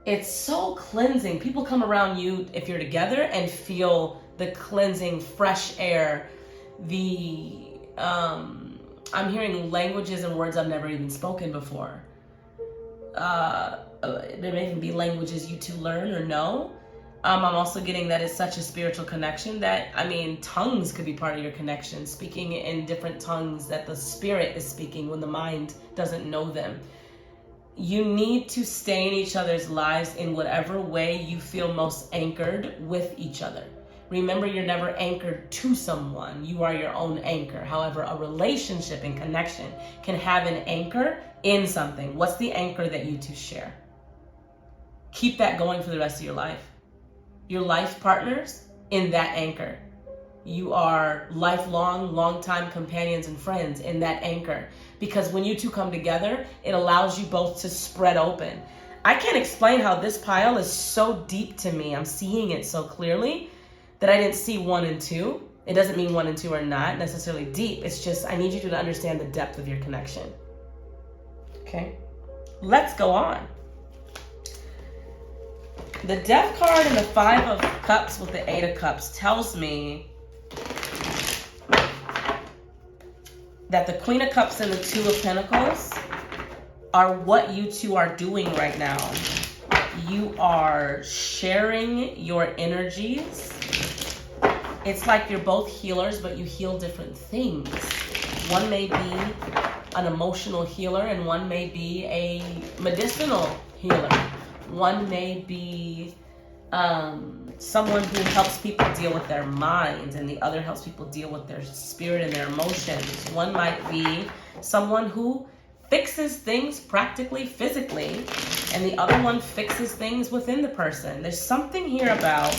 It's so cleansing. People come around you if you're together and feel the cleansing, fresh air. I'm hearing languages and words I've never even spoken before. There may even be languages you two learn or know. I'm also getting that it's such a spiritual connection that, tongues could be part of your connection, speaking in different tongues that the spirit is speaking when the mind doesn't know them. You need to stay in each other's lives in whatever way you feel most anchored with each other. Remember, you're never anchored to someone. You are your own anchor. However, a relationship and connection can have an anchor in something. What's the anchor that you two share? Keep that going for the rest of your life. Your life partners in that anchor. You are lifelong, long-time companions and friends in that anchor. Because when you two come together, it allows you both to spread open. I can't explain how this pile is so deep to me. I'm seeing it so clearly that I didn't see 1 and 2. It doesn't mean 1 and 2 are not necessarily deep. It's just I need you to understand the depth of your connection. Okay, let's go on. The Death card and the 5 of Cups with the 8 of Cups tells me that the Queen of Cups and the 2 of Pentacles are what you two are doing right now. You are sharing your energies. It's like you're both healers, but you heal different things. One may be an emotional healer, and one may be a medicinal healer. One may be someone who helps people deal with their minds, and the other helps people deal with their spirit and their emotions. One might be someone who fixes things practically, physically, and the other one fixes things within the person. There's something here about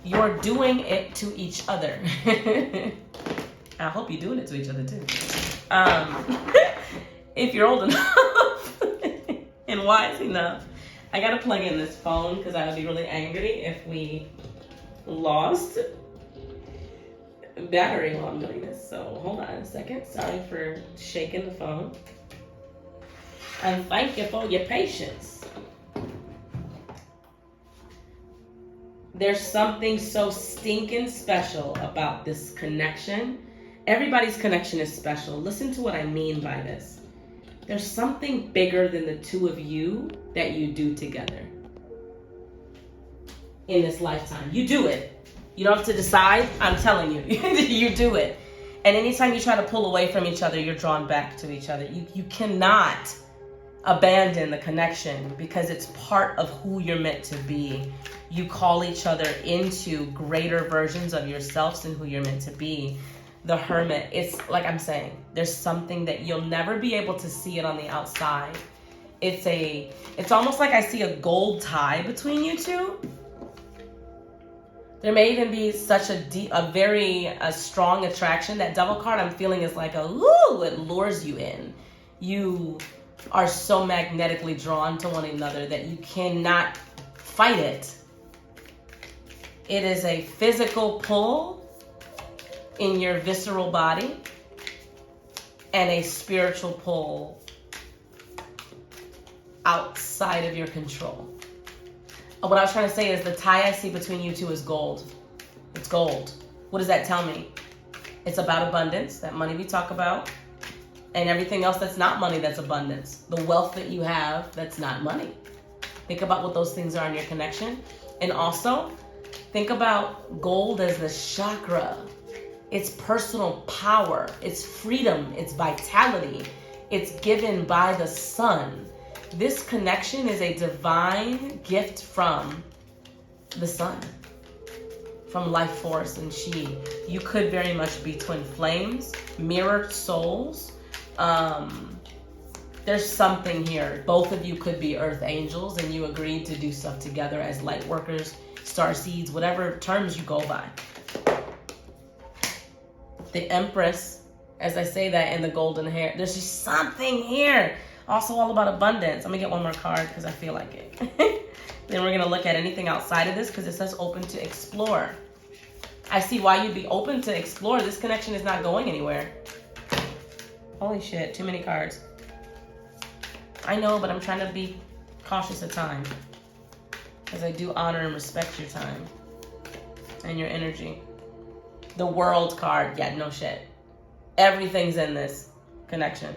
you're doing it to each other. I hope you're doing it to each other too. If you're old enough and wise enough. I gotta plug in this phone because I would be really angry if we lost battery while I'm doing this. So hold on a second. Sorry for shaking the phone. And thank you for your patience. There's something so stinking special about this connection. Everybody's connection is special. Listen to what I mean by this. There's something bigger than the two of you that you do together in this lifetime. You do it. You don't have to decide. I'm telling you, you do it. And anytime you try to pull away from each other, you're drawn back to each other. You cannot abandon the connection because it's part of who you're meant to be. You call each other into greater versions of yourselves and who you're meant to be. The hermit, it's like I'm saying, there's something that you'll never be able to see it on the outside. It's almost like I see a gold tie between you two. There may even be such a very strong attraction. That devil card I'm feeling is like it lures you in. You are so magnetically drawn to one another that you cannot fight it. It is a physical pull in your visceral body and a spiritual pull outside of your control. What I was trying to say is the tie I see between you two is gold. It's gold. What does that tell me? It's about abundance, that money we talk about, and everything else that's not money, that's abundance. The wealth that you have, that's not money. Think about what those things are in your connection. And also, think about gold as the chakra. It's personal power. It's freedom. It's vitality. It's given by the sun. This connection is a divine gift from the sun, from life force and chi. You could very much be twin flames, mirrored souls. There's something here. Both of you could be earth angels and you agreed to do stuff together as light workers, star seeds, whatever terms you go by. The Empress, as I say that, in the golden hair. There's just something here. Also all about abundance. I'm gonna get one more card because I feel like it. Then we're gonna look at anything outside of this because it says open to explore. I see why you'd be open to explore. This connection is not going anywhere. Holy shit, too many cards. I know, but I'm trying to be cautious of time because I do honor and respect your time and your energy. The World card, yeah, no shit. Everything's in this connection.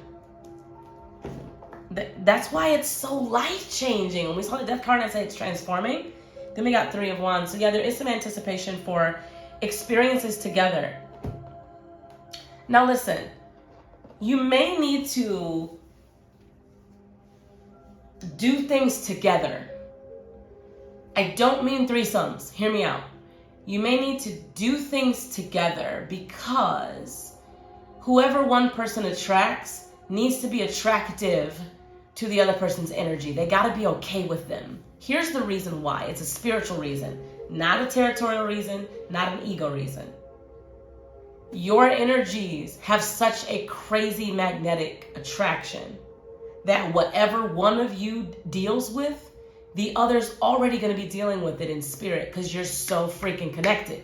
That's why it's so life-changing. When we saw the Death card and I say it's transforming, then we got Three of Wands. So yeah, there is some anticipation for experiences together. Now listen, you may need to do things together. I don't mean threesomes. Hear me out. You may need to do things together because whoever one person attracts needs to be attractive to the other person's energy. They got to be okay with them. Here's the reason why. It's a spiritual reason, not a territorial reason, not an ego reason. Your energies have such a crazy magnetic attraction that whatever one of you deals with, the other's already going to be dealing with it in spirit because you're so freaking connected.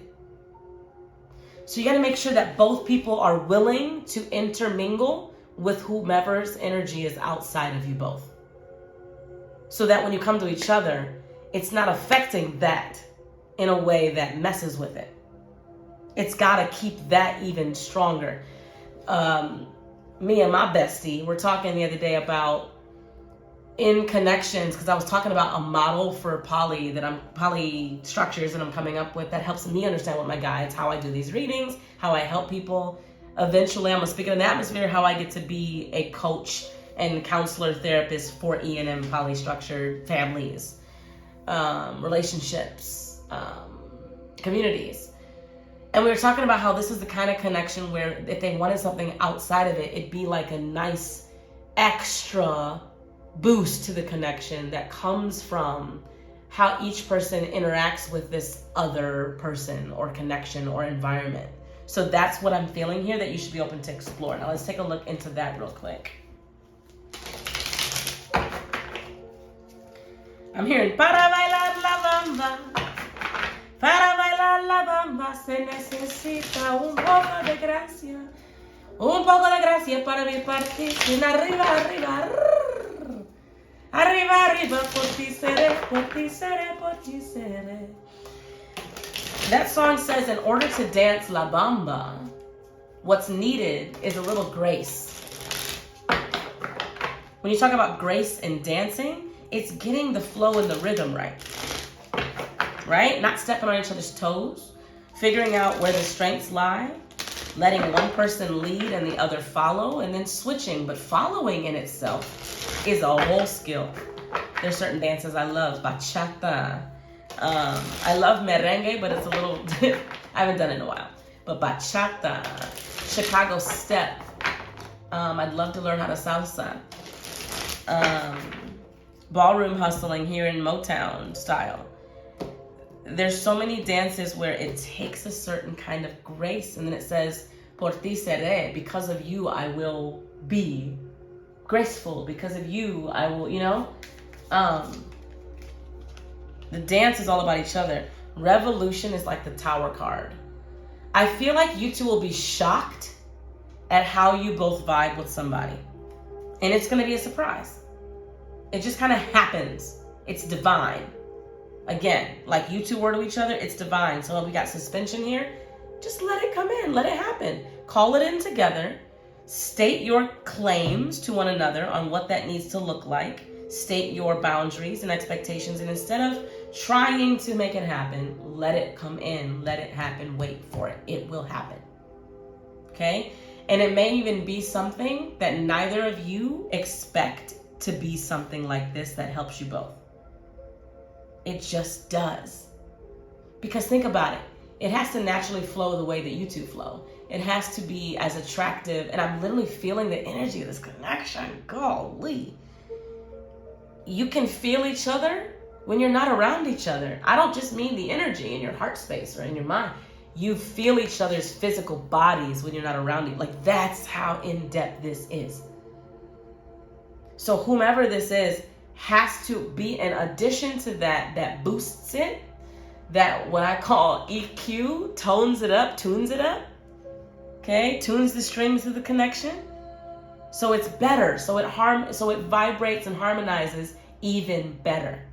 So you got to make sure that both people are willing to intermingle with whomever's energy is outside of you both. So that when you come to each other, it's not affecting that in a way that messes with it. It's got to keep that even stronger. Me and my bestie were talking the other day about in connections, because I was talking about a model for poly structures that I'm coming up with that helps me understand what my guides, how I do these readings, how I help people. Eventually, I'm going to speak in an atmosphere, how I get to be a coach and counselor therapist for ENM polystructured families, relationships, communities. And we were talking about how this is the kind of connection where if they wanted something outside of it, it'd be like a nice extra boost to the connection that comes from how each person interacts with this other person or connection or environment. So that's what I'm feeling here that you should be open to explore. Now let's take a look into that real quick. I'm hearing para bailar la bamba. Para bailar la bamba se necesita un poco de gracia. Un poco de gracia para mi partir. Arriba, arriba. Arriba, arriba, por ti seré, por ti seré, por ti seré. That song says in order to dance la bamba, what's needed is a little grace. When you talk about grace in dancing, it's getting the flow and the rhythm right. Right? Not stepping on each other's toes, figuring out where the strengths lie, letting one person lead and the other follow, and then switching. But following in itself is a whole skill. There's certain dances I love, bachata. I love merengue, but it's a little, I haven't done it in a while. But bachata, Chicago step. I'd love to learn how to salsa. Ballroom hustling here in Motown style. There's so many dances where it takes a certain kind of grace, and then it says, por ti seré, because of you I will be graceful, because of you I will, you know? The dance is all about each other. Revolution is like the tower card. I feel like you two will be shocked at how you both vibe with somebody. And it's gonna be a surprise. It just kind of happens. It's divine. Again, like you two were to each other, it's divine. So if we got suspension here, just let it come in, let it happen. Call it in together. State your claims to one another on what that needs to look like. State your boundaries and expectations. And instead of trying to make it happen, let it come in, let it happen, wait for it. It will happen. Okay? And it may even be something that neither of you expect to be something like this that helps you both. It just does. Because think about it. It has to naturally flow the way that you two flow. It has to be as attractive. And I'm literally feeling the energy of this connection. Golly. You can feel each other when you're not around each other. I don't just mean the energy in your heart space or in your mind. You feel each other's physical bodies when you're not around you. Like, that's how in-depth this is. So whomever this is has to be an addition to that boosts it, that what I call EQ, tones it up, tunes it up, okay? Tunes the strings of the connection. So it's better, so it vibrates and harmonizes even better.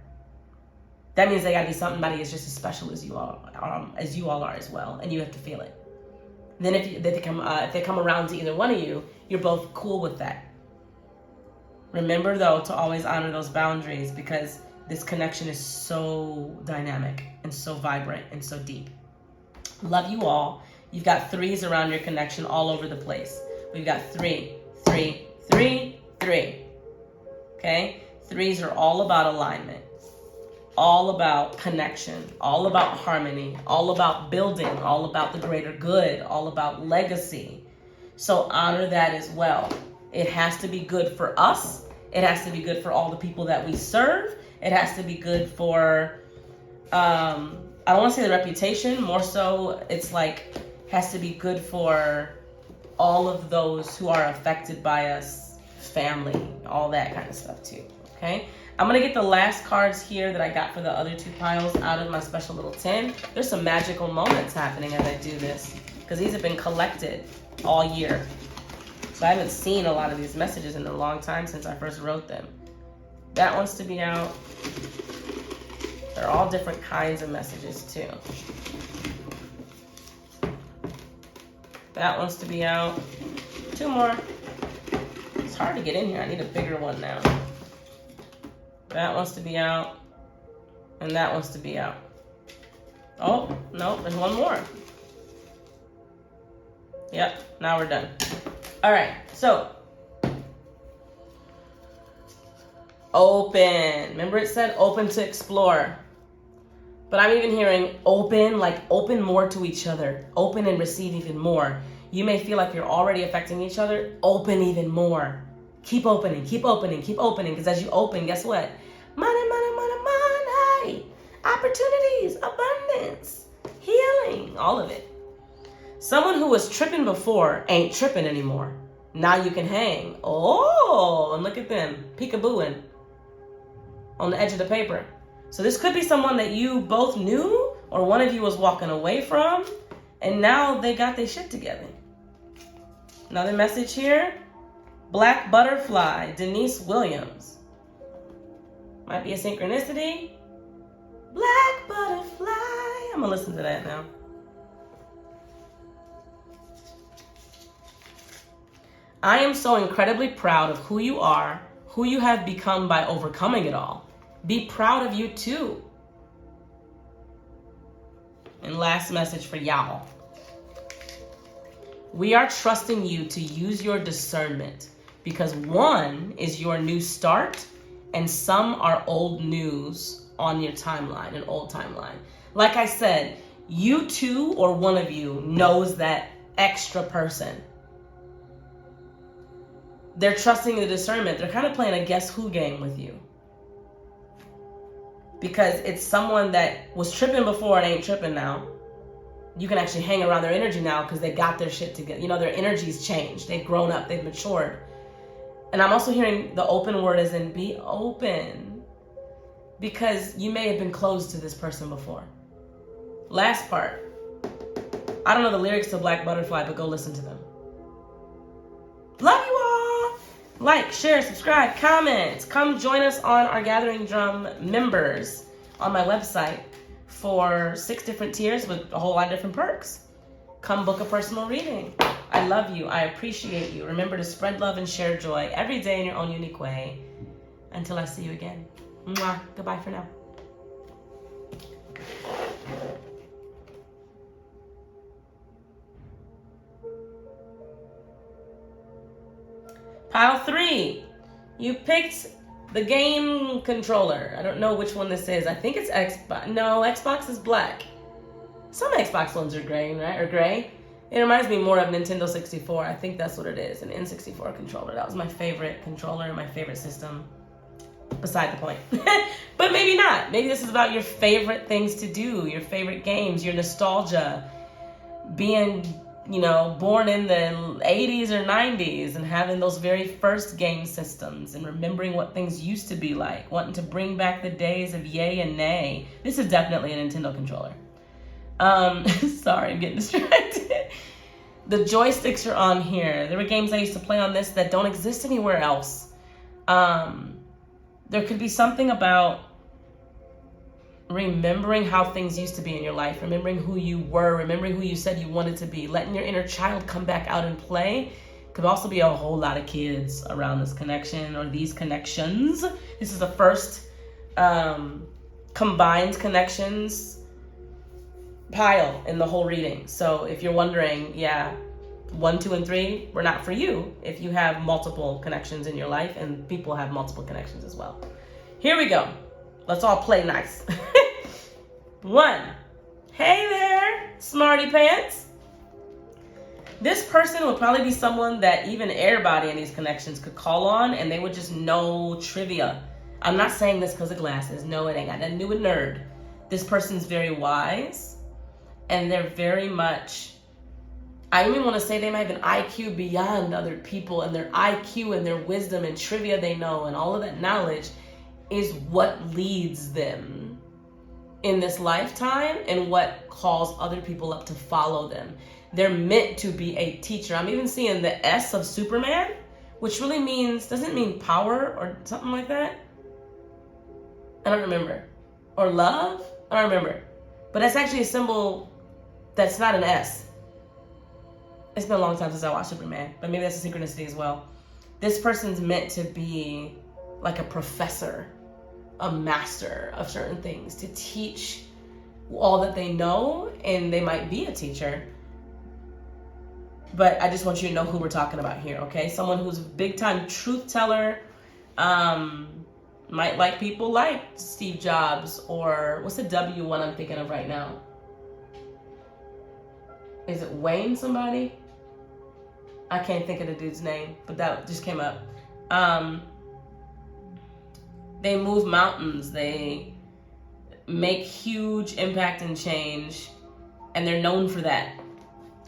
That means they gotta be somebody as just as special as you all are as well, and you have to feel it. Then if they come around to either one of you, you're both cool with that. Remember though to always honor those boundaries, because this connection is so dynamic and so vibrant and so deep. Love you all. You've got threes around your connection all over the place. We've got 3, 3, 3, 3. Okay? Threes are all about alignment, all about connection, all about harmony, all about building, all about the greater good, all about legacy. So honor that as well. It has to be good for us. It has to be good for all the people that we serve. It has to be good for, I don't want to say the reputation, more so it's like, has to be good for all of those who are affected by us, family, all that kind of stuff too, okay? I'm going to get the last cards here that I got for the other 2 piles out of my special little tin. There's some magical moments happening as I do this, because these have been collected all year. So I haven't seen a lot of these messages in a long time since I first wrote them. That wants to be out. They're all different kinds of messages too. That wants to be out. 2 more. It's hard to get in here. I need a bigger one now. That wants to be out. And that wants to be out. Oh, no, there's 1 more. Yep, now we're done. All right, so open. Remember it said open to explore. But I'm even hearing open, like open more to each other. Open and receive even more. You may feel like you're already affecting each other. Open even more. Keep opening, keep opening, keep opening. Because as you open, guess what? Money, money, money, money. Opportunities, abundance, healing, all of it. Someone who was tripping before ain't tripping anymore. Now you can hang. Oh, and look at them, peekabooing. on the edge of the paper. So this could be someone that you both knew or one of you was walking away from, and now they got their shit together. Another message here. Black Butterfly, Denise Williams. Might be a synchronicity. Black Butterfly. I'm gonna listen to that now. I am so incredibly proud of who you are, who you have become by overcoming it all. Be proud of you too. And last message for y'all. We are trusting you to use your discernment because one is your new start and some are old news on your timeline, an old timeline. Like I said, you two or one of you knows that extra person. They're trusting the discernment. They're kind of playing a guess who game with you. Because it's someone that was tripping before and ain't tripping now. You can actually hang around their energy now because they got their shit together. You know, their energy's changed. They've grown up. They've matured. And I'm also hearing the open word as in be open. Because you may have been closed to this person before. Last part. I don't know the lyrics to Black Butterfly, but go listen to them. Love you all. Like, share, subscribe, comment. Come join us on our Gathering Drum members on my website for 6 different tiers with a whole lot of different perks. Come book a personal reading. I love you. I appreciate you. Remember to spread love and share joy every day in your own unique way. Until I see you again. Mwah. Goodbye for now. Pile 3, you picked the game controller. I don't know which one this is. I think it's Xbox. No, Xbox is black. Some Xbox ones are gray, right? Or gray. It reminds me more of Nintendo 64. I think that's what it is, an N64 controller. That was my favorite controller, my favorite system. Beside the point. But maybe not. Maybe this is about your favorite things to do, your favorite games, your nostalgia, being, you know, born in the 80s or 90s and having those very first game systems and remembering what things used to be like, wanting to bring back the days of yay and nay. This is definitely a Nintendo controller. Sorry, I'm getting distracted. The joysticks are on here. There were games I used to play on this that don't exist anywhere else. There could be something about remembering how things used to be in your life, remembering who you were, remembering who you said you wanted to be, letting your inner child come back out and play. Could also be a whole lot of kids around this connection or these connections. This is the first combined connections pile in the whole reading. So if you're wondering, yeah, 1, 2, and 3 were not for you if you have multiple connections in your life, and people have multiple connections as well. Here we go. Let's all play nice. 1. Hey there, smarty pants. This person would probably be someone that even everybody in these connections could call on, and they would just know trivia. I'm not saying this because of glasses. No, it ain't got nothing to do with nerd. This person's very wise, and they're very much, I even want to say they might have an IQ beyond other people, and their IQ and their wisdom and trivia they know and all of that knowledge is what leads them in this lifetime and what calls other people up to follow them. They're meant to be a teacher. I'm even seeing the S of Superman, which really means, doesn't it mean power or something like that? I don't remember. Or love? I don't remember. But that's actually a symbol that's not an S. It's been a long time since I watched Superman, but maybe that's a synchronicity as well. This person's meant to be like a professor, a master of certain things, to teach all that they know, and they might be a teacher. But I just want you to know who we're talking about here, okay? Someone who's a big-time truth teller, might like people like Steve Jobs, or what's the W one I'm thinking of right now? Is it Wayne somebody? I can't think of the dude's name, but that just came up. They move mountains. They make huge impact and change, and they're known for that.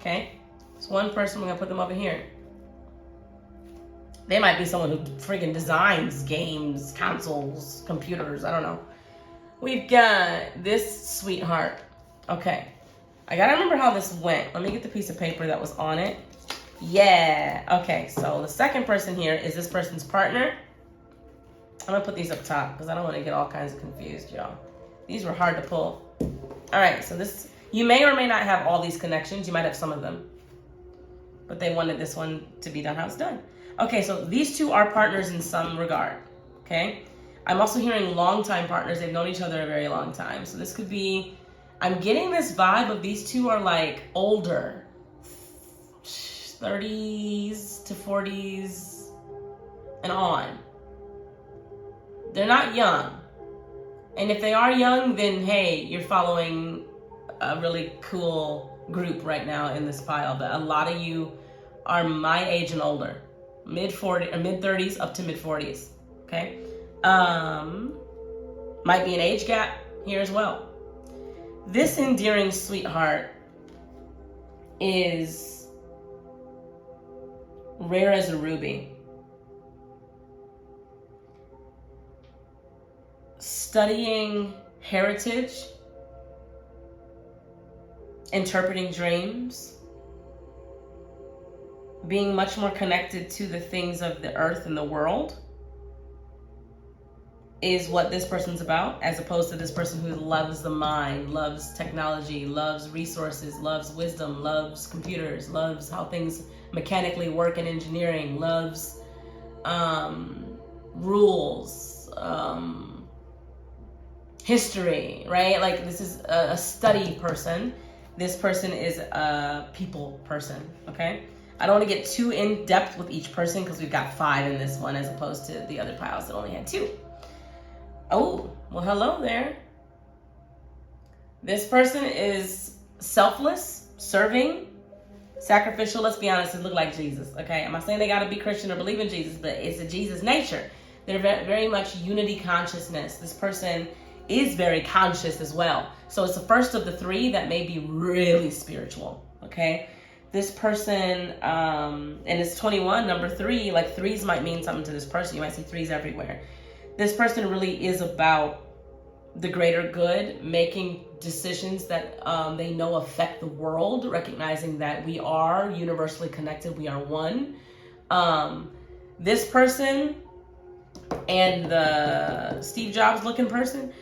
Okay? It's one person. We're going to put them over here. They might be someone who freaking designs games, consoles, computers. I don't know. We've got this sweetheart. Okay. I gotta remember how this went. Let me get the piece of paper that was on it. Yeah. Okay, so the second person here is this person's partner. I'm gonna put these up top because I don't want to get all kinds of confused, y'all. These were hard to pull. All right, so this, you may or may not have all these connections. You might have some of them. But they wanted this one to be done how it's done. Okay, so these two are partners in some regard, okay? I'm also hearing longtime partners. They've known each other a very long time. So this could be, I'm getting this vibe of these two are like older, 30s to 40s and on. They're not young. And if they are young, then hey, you're following a really cool group right now in this pile. But a lot of you are my age and older, mid-40s or mid-30s up to mid-40s, okay? Might be an age gap here as well. This endearing sweetheart is rare as a ruby. Studying heritage, interpreting dreams, being much more connected to the things of the earth and the world is what this person's about, as opposed to this person who loves the mind, loves technology, loves resources, loves wisdom, loves computers, loves how things mechanically work in engineering, loves rules, history, right? Like this is a study person. This person is a people person, okay? I don't want to get too in depth with each person because we've got 5 in this one as opposed to the other piles that only had 2. Oh, well, hello there. This person is selfless, serving, sacrificial. Let's be honest, it look like Jesus, okay? I'm not saying they got to be Christian or believe in Jesus, but it's a Jesus nature. They're very much unity consciousness. This person is very conscious as well. So it's the first of the 3 that may be really spiritual, okay? This person, and it's 21, number 3, like 3s might mean something to this person. You might see 3s everywhere. This person really is about the greater good, making decisions that they know affect the world, recognizing that we are universally connected, we are one. This person and the Steve Jobs looking person,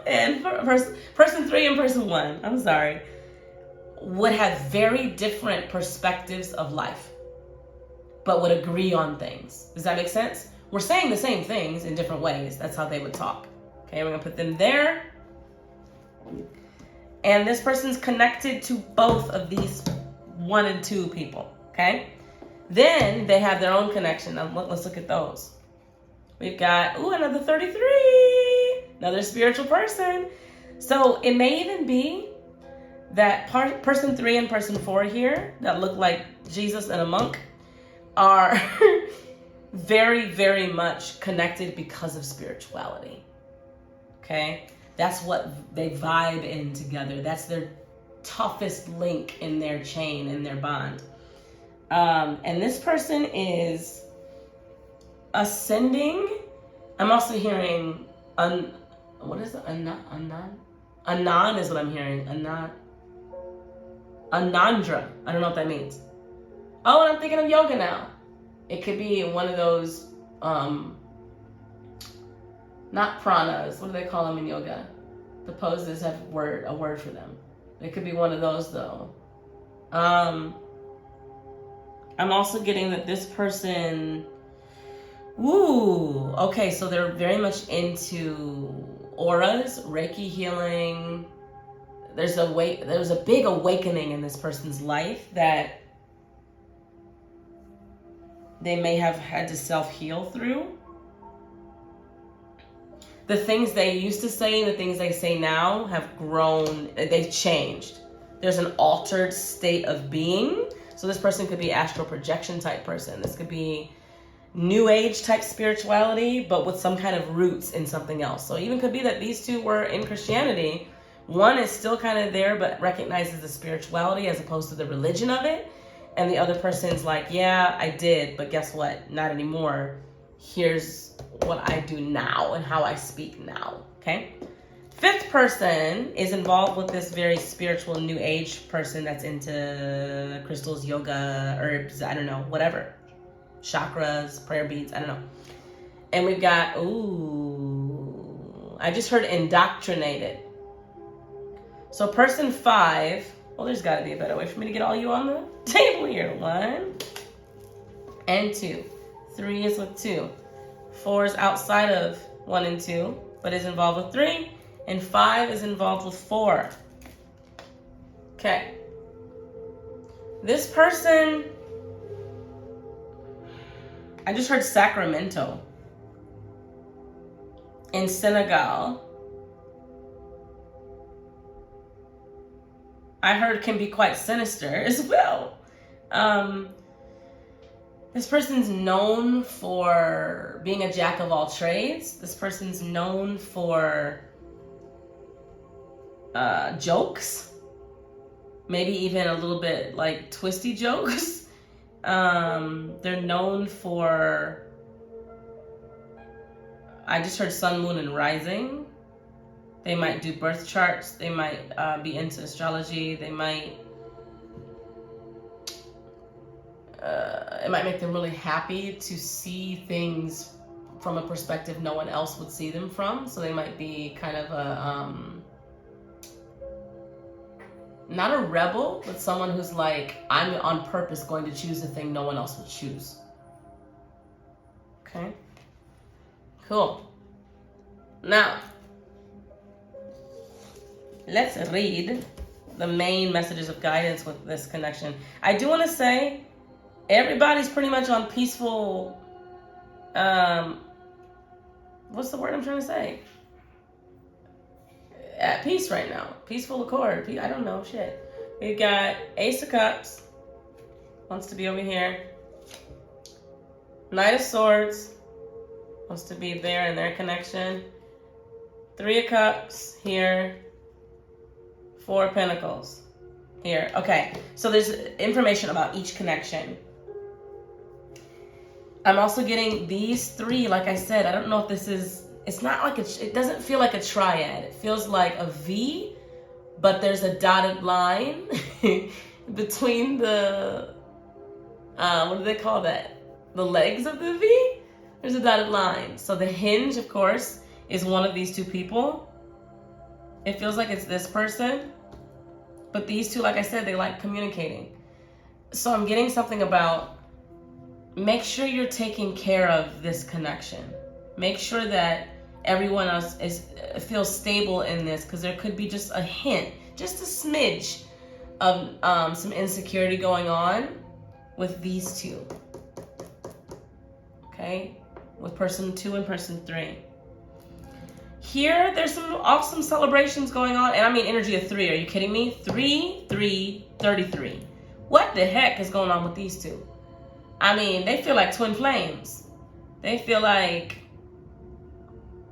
and person 3 and person 1, I'm sorry, would have very different perspectives of life, but would agree on things. Does that make sense? We're saying the same things in different ways. That's how they would talk. Okay, we're gonna put them there. And this person's connected to both of these 1 and 2 people, okay? Then they have their own connection. Now let's look at those. We've got, another 33, another spiritual person. So it may even be that person 3 and person 4 here that look like Jesus and a monk are very, very much connected because of spirituality, okay? That's what they vibe in together. That's their toughest link in their chain, in their bond. And this person is ascending. I'm also hearing, what is it? Anan is what I'm hearing. Anandra. I don't know what that means. Oh, and I'm thinking of yoga now. It could be one of those, not pranas. What do they call them in yoga? The poses have a word for them. It could be one of those though. I'm also getting that this person, okay, so they're very much into auras, Reiki healing. There's a big awakening in this person's life that they may have had to self-heal through. The things they used to say and the things they say now have grown, they've changed. There's an altered state of being. So this person could be astral projection type person. This could be new age type spirituality, but with some kind of roots in something else. So it even could be that these 2 were in Christianity. One is still kind of there, but recognizes the spirituality as opposed to the religion of it. and the other person's like, yeah, I did, but guess what? Not anymore. Here's what I do now and how I speak now, okay? Fifth person is involved with this very spiritual new age person that's into crystals, yoga, herbs, I don't know, whatever. Chakras, prayer beads, I don't know. And we've got, I just heard indoctrinated. So person 5, well, there's got to be a better way for me to get all you on the table here. 1 and 2. 3 is with 2. 4 is outside of 1 and 2, but is involved with 3. And 5 is involved with 4. Okay. This person, I just heard Sacramento. In Senegal. I heard can be quite sinister as well. This person's known for being a jack of all trades. This person's known for jokes, maybe even a little bit like twisty jokes. They're known for, I just heard sun, moon, and rising. They might do birth charts. They might be into astrology. They might, it might make them really happy to see things from a perspective no one else would see them from. So they might be kind of a, not a rebel, but someone who's like, I'm on purpose going to choose a thing no one else would choose. Okay. Cool. Now, let's read the main messages of guidance with this connection. I do want to say, everybody's pretty much on peaceful, what's the word I'm trying to say? At peace right now. Peaceful accord. I don't know, shit. We've got Ace of Cups. Wants to be over here. Knight of Swords. Wants to be there in their connection. 3 of Cups here. 4 of Pentacles here. Okay, so there's information about each connection. I'm also getting these 3, like I said, I don't know if this is, it's not like it doesn't feel like a triad. It feels like a V, but there's a dotted line between the, what do they call that? The legs of the V? There's a dotted line. So the hinge, of course, is one of these 2 people. It feels like it's this person. But these 2, like I said, they like communicating. So I'm getting something about, make sure you're taking care of this connection. Make sure that everyone else feels stable in this, because there could be just a hint, just a smidge of some insecurity going on with these 2. Okay? With person 2 and person 3. Here, there's some awesome celebrations going on. And I mean energy of 3. Are you kidding me? 3, 3, 33. What the heck is going on with these 2? I mean, they feel like twin flames. They feel like,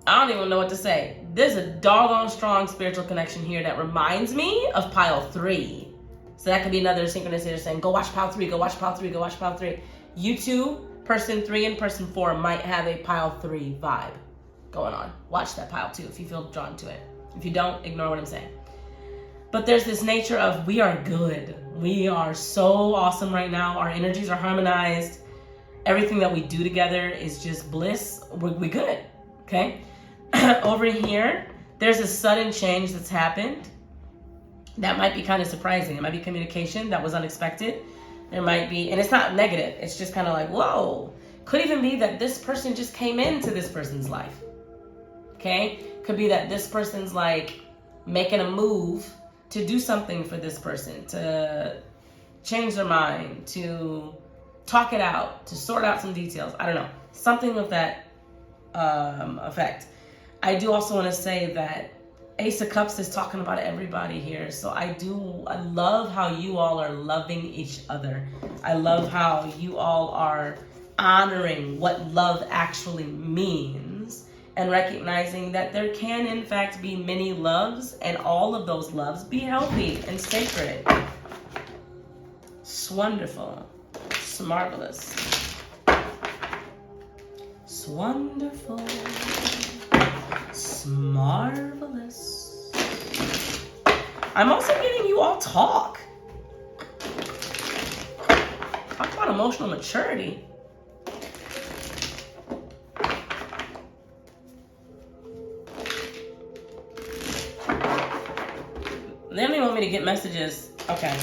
I don't even know what to say. There's a doggone strong spiritual connection here that reminds me of pile 3. So that could be another synchronicity. They're saying, go watch pile 3, go watch pile 3, go watch pile 3. You 2, person 3 and person 4 might have a pile 3 vibe going on. Watch that pile 2 if you feel drawn to it. If you don't, ignore what I'm saying. But there's this nature of, we are good. We are so awesome right now. Our energies are harmonized. Everything that we do together is just bliss. We're good, okay? Over here, there's a sudden change that's happened. That might be kind of surprising. It might be communication that was unexpected. There might be, and it's not negative. It's just kind of like, whoa. Could even be that this person just came into this person's life. Okay? Could be that this person's like making a move to do something for this person, to change their mind, to talk it out, to sort out some details. I don't know. Something of that effect. I do also want to say that Ace of Cups is talking about everybody here. So I love how you all are loving each other. I love how you all are honoring what love actually means and recognizing that there can in fact be many loves and all of those loves be healthy and sacred. Swonderful. Smarvelous. Swonderful. Smarvelous. I'm also getting you all talk. Talk about emotional maturity. They don't even want me to get messages. Okay.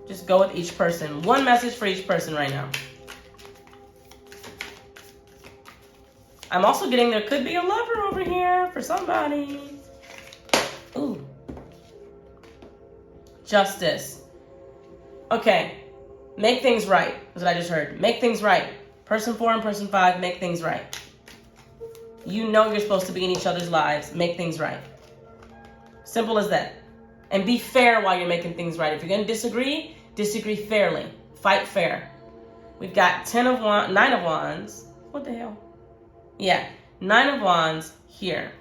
Just go with each person. One message for each person right now. I'm also getting there could be a lover over here for somebody. Ooh. Justice. Okay. Make things right is what I just heard. Make things right. Person 4 and person 5, make things right. You know you're supposed to be in each other's lives. Make things right. Simple as that. And be fair while you're making things right. If you're going to disagree, disagree fairly. Fight fair. We've got 9 of Wands. What the hell? Yeah, 9 of Wands here.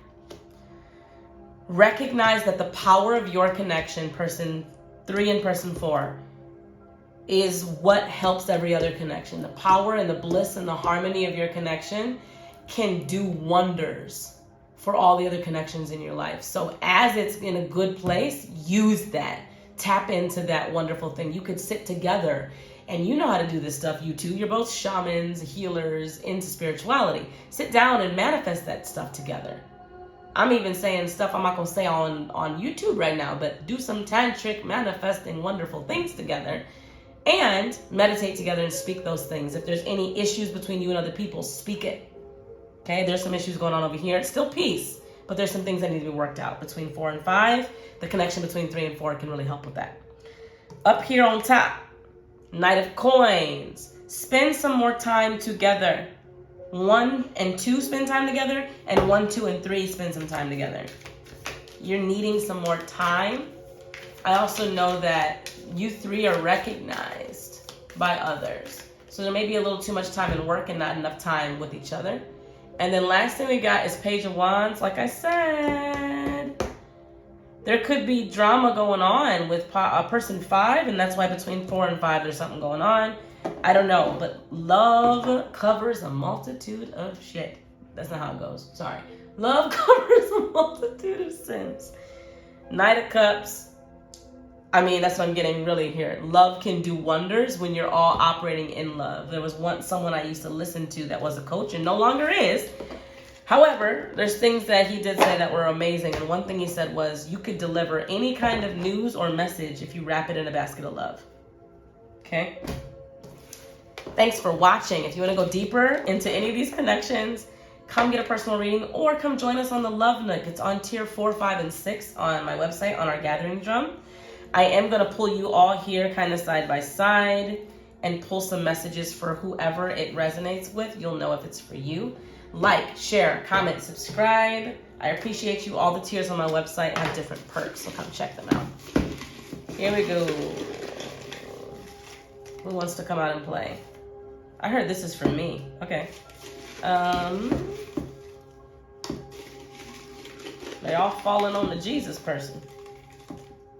Recognize that the power of your connection, person 3 and person 4, is what helps every other connection. The power and the bliss and the harmony of your connection can do wonders for all the other connections in your life. So as it's in a good place, use that. Tap into that wonderful thing. You could sit together, and you know how to do this stuff, you two. You're both shamans, healers, into spirituality. Sit down and manifest that stuff together. I'm even saying stuff I'm not going to say on YouTube right now, but do some tantric manifesting wonderful things together and meditate together and speak those things. If there's any issues between you and other people, speak it. Okay, there's some issues going on over here. It's still peace, but there's some things that need to be worked out between 4 and 5. The connection between 3 and 4 can really help with that. Up here on top, Knight of Coins. Spend some more time together. 1 and 2 spend time together, and 1, 2, and 3 spend some time together. You're needing some more time. I also know that you 3 are recognized by others. So there may be a little too much time in work and not enough time with each other. And then last thing we got is Page of Wands. Like I said, there could be drama going on with person 5, and that's why between 4 and 5 there's something going on. I don't know, but love covers a multitude of shit. That's not how it goes. Sorry. Love covers a multitude of sins. Knight of Cups. I mean, that's what I'm getting really here. Love can do wonders when you're all operating in love. There was once someone I used to listen to that was a coach and no longer is. However, there's things that he did say that were amazing. And one thing he said was, you could deliver any kind of news or message if you wrap it in a basket of love. Okay? Thanks for watching. If you want to go deeper into any of these connections, come get a personal reading or come join us on the Love Nook. It's on tier 4, 5, and 6 on my website on our gathering drum. I am going to pull you all here kind of side by side and pull some messages for whoever it resonates with. You'll know if it's for you. Like, share, comment, subscribe. I appreciate you. All the tiers on my website have different perks, so come check them out. Here we go. Who wants to come out and play? I heard this is for me. Okay. They're all falling on the Jesus person.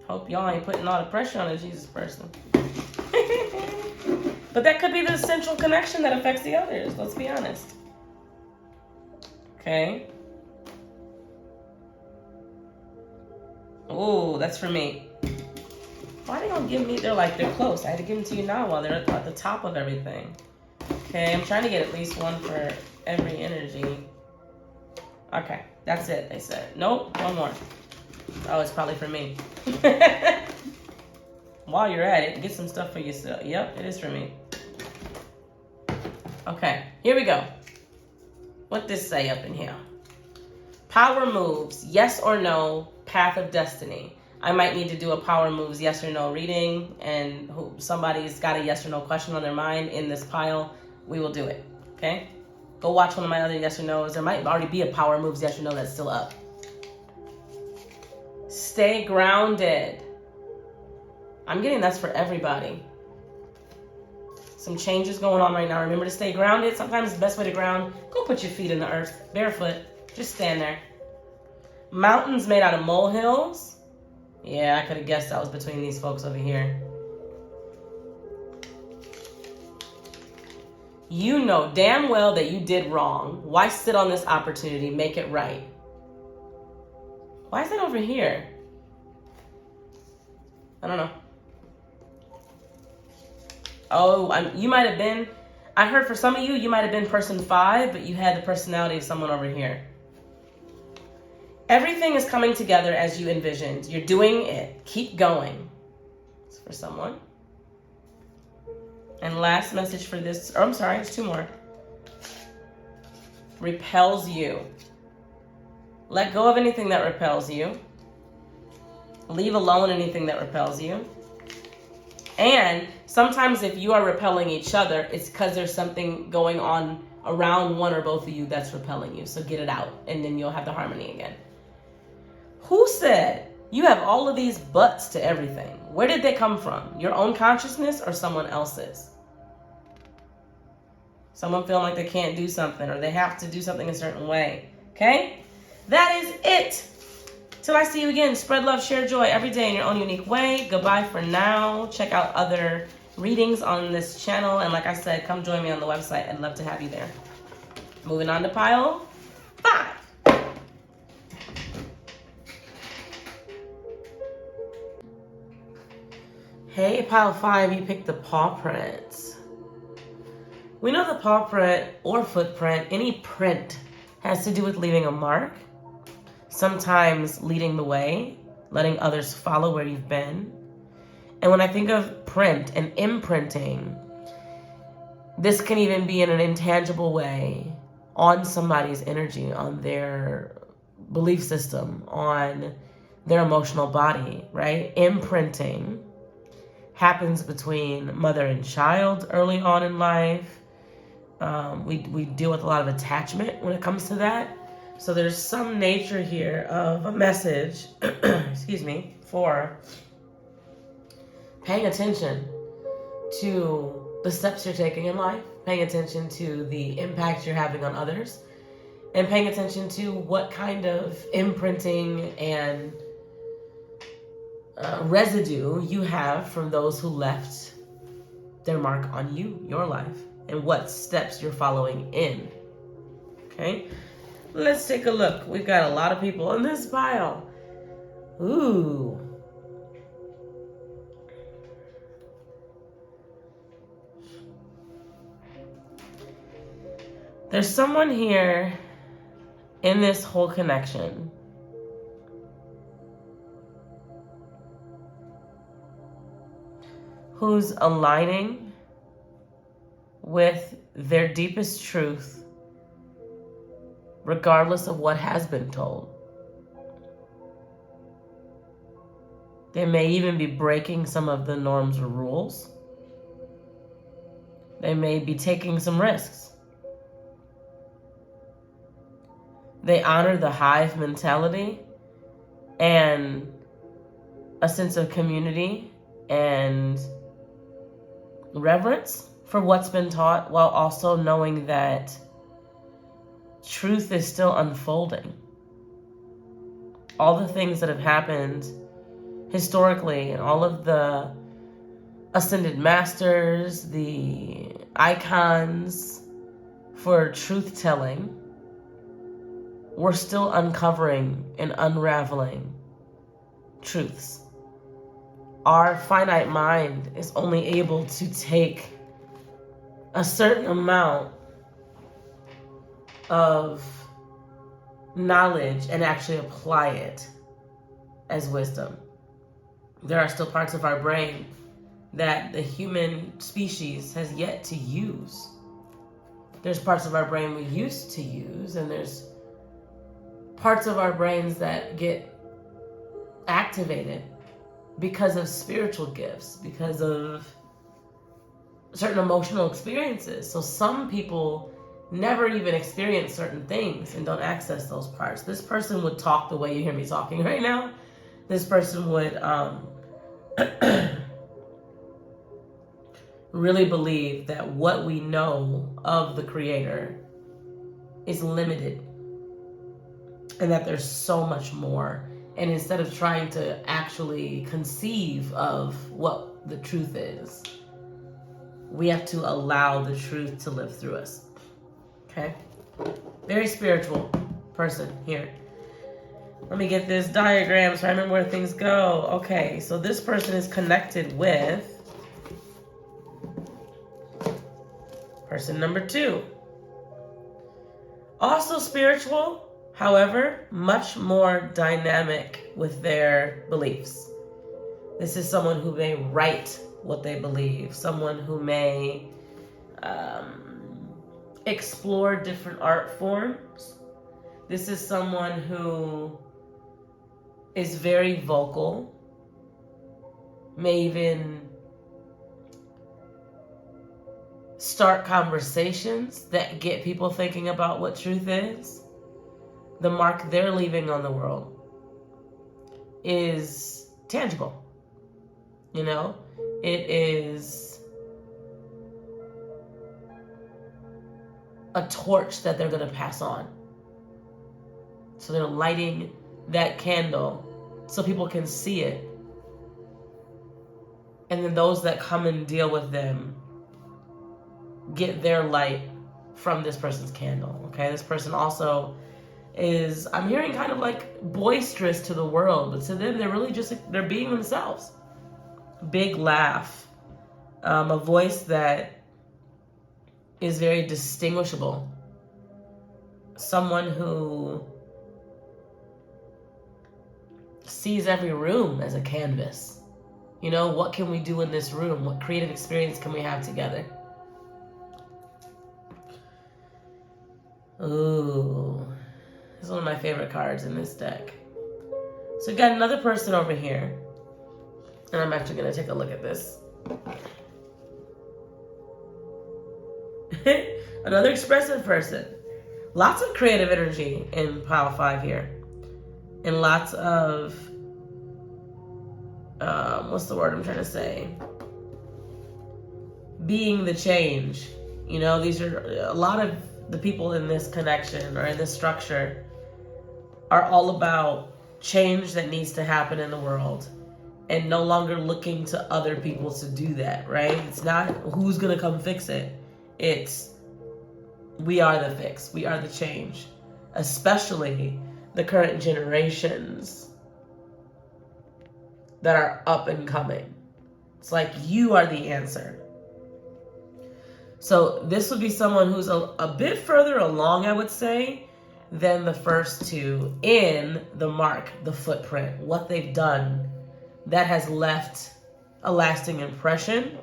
Hope y'all ain't putting all the pressure on the Jesus person. But that could be the central connection that affects the others. Let's be honest. Okay. Oh, that's for me. Why they don't give me? They're close. I had to give them to you now while they're at the top of everything. Okay, I'm trying to get at least one for every energy. Okay, that's it, they said. Nope, one more. Oh, it's probably for me. While you're at it, get some stuff for yourself. Yep, it is for me. Okay, here we go. What this say up in here? Power moves, yes or no, path of destiny. I might need to do a power moves yes or no reading, and somebody's got a yes or no question on their mind in this pile. We will do it, okay? Go watch one of my other yes or no's. There might already be a power moves yes or no that's still up. Stay grounded. I'm getting that's for everybody. Some changes going on right now. Remember to stay grounded. Sometimes the best way to ground, go put your feet in the earth, barefoot. Just stand there. Mountains made out of molehills. Yeah, I could have guessed that was between these folks over here. You know damn well that you did wrong. Why sit on this opportunity? Make it right. Why is that over here? I don't know. Oh, you might have been, I heard for some of you, you might have been person 5, but you had the personality of someone over here. Everything is coming together as you envisioned. You're doing it. Keep going. It's for someone. And last message for this, I'm sorry, it's 2 more. Repels you. Let go of anything that repels you. Leave alone anything that repels you. And sometimes if you are repelling each other, it's because there's something going on around one or both of you that's repelling you. So get it out, and then you'll have the harmony again. Who said you have all of these buts to everything? Where did they come from? Your own consciousness or someone else's? Someone feeling like they can't do something or they have to do something a certain way. Okay? That is it. Till I see you again, spread love, share joy every day in your own unique way. Goodbye for now. Check out other readings on this channel. And like I said, come join me on the website. I'd love to have you there. Moving on to pile 5. Hey, pile 5, you picked the paw prints. We know the paw print or footprint, any print, has to do with leaving a mark. Sometimes leading the way, letting others follow where you've been. And when I think of print and imprinting, this can even be in an intangible way on somebody's energy, on their belief system, on their emotional body, right? Imprinting happens between mother and child early on in life. We deal with a lot of attachment when it comes to that. So there's some nature here of a message, excuse me, for paying attention to the steps you're taking in life, paying attention to the impact you're having on others, and paying attention to what kind of imprinting and residue you have from those who left their mark on you, your life, and what steps you're following in. Okay? Let's take a look. We've got a lot of people in this pile. Ooh. There's someone here in this whole connection who's aligning with their deepest truth regardless of what has been told. They may even be breaking some of the norms or rules. They may be taking some risks. They honor the hive mentality and a sense of community and reverence for what's been taught, while also knowing that truth is still unfolding. All the things that have happened historically and all of the ascended masters, the icons for truth telling, we're still uncovering and unraveling truths. Our finite mind is only able to take a certain amount of knowledge and actually apply it as wisdom. There are still parts of our brain that the human species has yet to use. There's parts of our brain we used to use, and there's parts of our brains that get activated because of spiritual gifts, because of certain emotional experiences. So some people never even experience certain things and don't access those parts. This person would talk the way you hear me talking right now. This person would really believe that what we know of the Creator is limited and that there's so much more And instead of trying to actually conceive of what the truth is, we have to allow the truth to live through us. Okay? Very spiritual person here. Let me get this diagram so I remember where things go. Okay, so this person is connected with person number 2. Also spiritual, however, much more dynamic with their beliefs. This is someone who may write what they believe, someone who may explore different art forms. This is someone who is very vocal, may even start conversations that get people thinking about what truth is. The mark they're leaving on the world is tangible. You know, it is a torch that they're going to pass on. So they're lighting that candle so people can see it. And then those that come and deal with them get their light from this person's candle. Okay, this person also is, I'm hearing, kind of like boisterous to the world, but to them they're really just, they're being themselves. Big laugh, a voice that is very distinguishable. Someone who sees every room as a canvas. You know, what can we do in this room? What creative experience can we have together? Ooh, this is one of my favorite cards in this deck. So we've got another person over here. And I'm actually going to take a look at this. Another expressive person. Lots of creative energy in pile 5 here. And lots of, what's the word I'm trying to say? Being the change. You know, these are a lot of the people in this connection or in this structure are all about change that needs to happen in the world. And no longer looking to other people to do that, right? It's not who's gonna come fix it. It's we are the fix. We are the change. Especially the current generations that are up and coming. It's like you are the answer. So this would be someone who's a bit further along, I would say, than the first two in the mark, the footprint, what they've done that has left a lasting impression.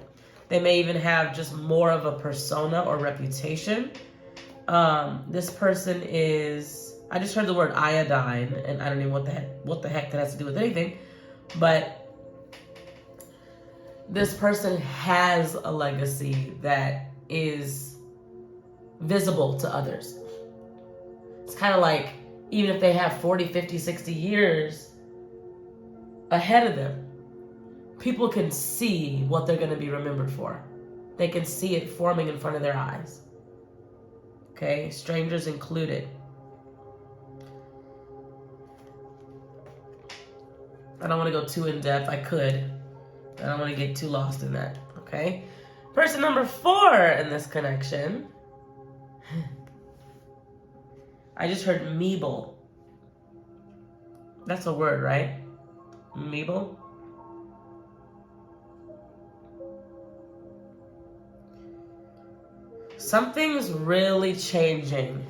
They may even have just more of a persona or reputation. This person is, I just heard the word iodine, and I don't know what the heck that has to do with anything, but this person has a legacy that is visible to others. It's kind of like, even if they have 40, 50, 60 years ahead of them, people can see what they're going to be remembered for. They can see it forming in front of their eyes. Okay, strangers included. I don't want to go too in depth. I could. I don't want to get too lost in that. Okay. Person number 4 in this connection. I just heard Meeble. That's a word, right? Meeble? Something's really changing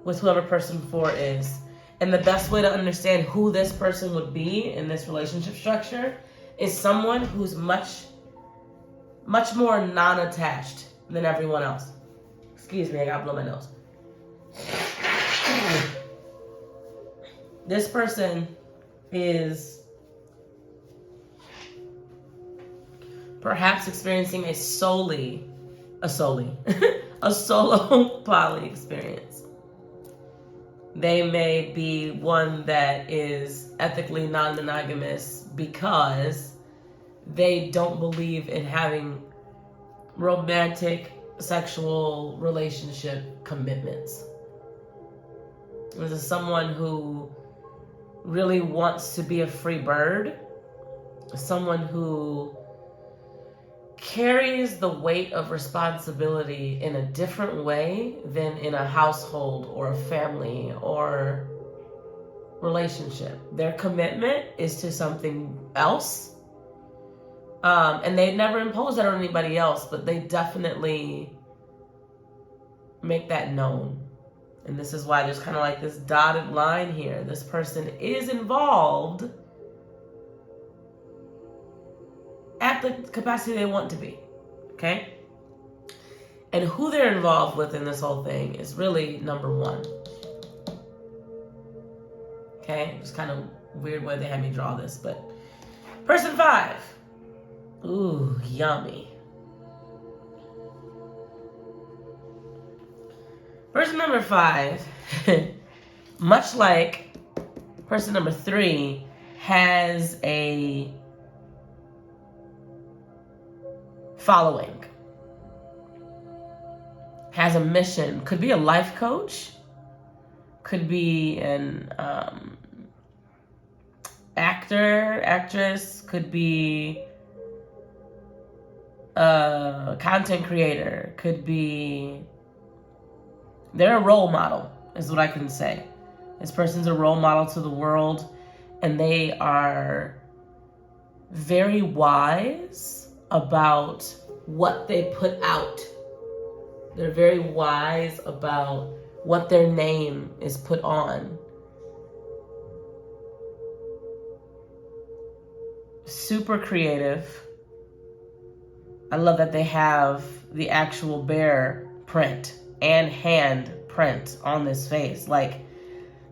with whoever person 4 is. And the best way to understand who this person would be in this relationship structure is someone who's much more non-attached than everyone else. Excuse me, I gotta blow my nose. This person is perhaps experiencing a solo poly experience. They may be one that is ethically non-monogamous because they don't believe in having romantic sexual relationship commitments. This is someone who really wants to be a free bird, someone who carries the weight of responsibility in a different way than in a household or a family or relationship. Their commitment is to something else. And they never impose that on anybody else, but they definitely make that known. And this is why there's kind of like this dotted line here. This person is involved at the capacity they want to be, okay? And who they're involved with in this whole thing is really number one. Okay, it's kind of weird way they had me draw this, but person 5. Ooh, yummy. Person number 5, much like person number 3, has a following, has a mission, could be a life coach, could be an actor, actress, could be a content creator, could be, they're a role model, is what I can say. This person's a role model to the world, and they are very wise about what they put out. They're very wise about what their name is put on. Super creative. I love that they have the actual bear print and hand print on this face. Like,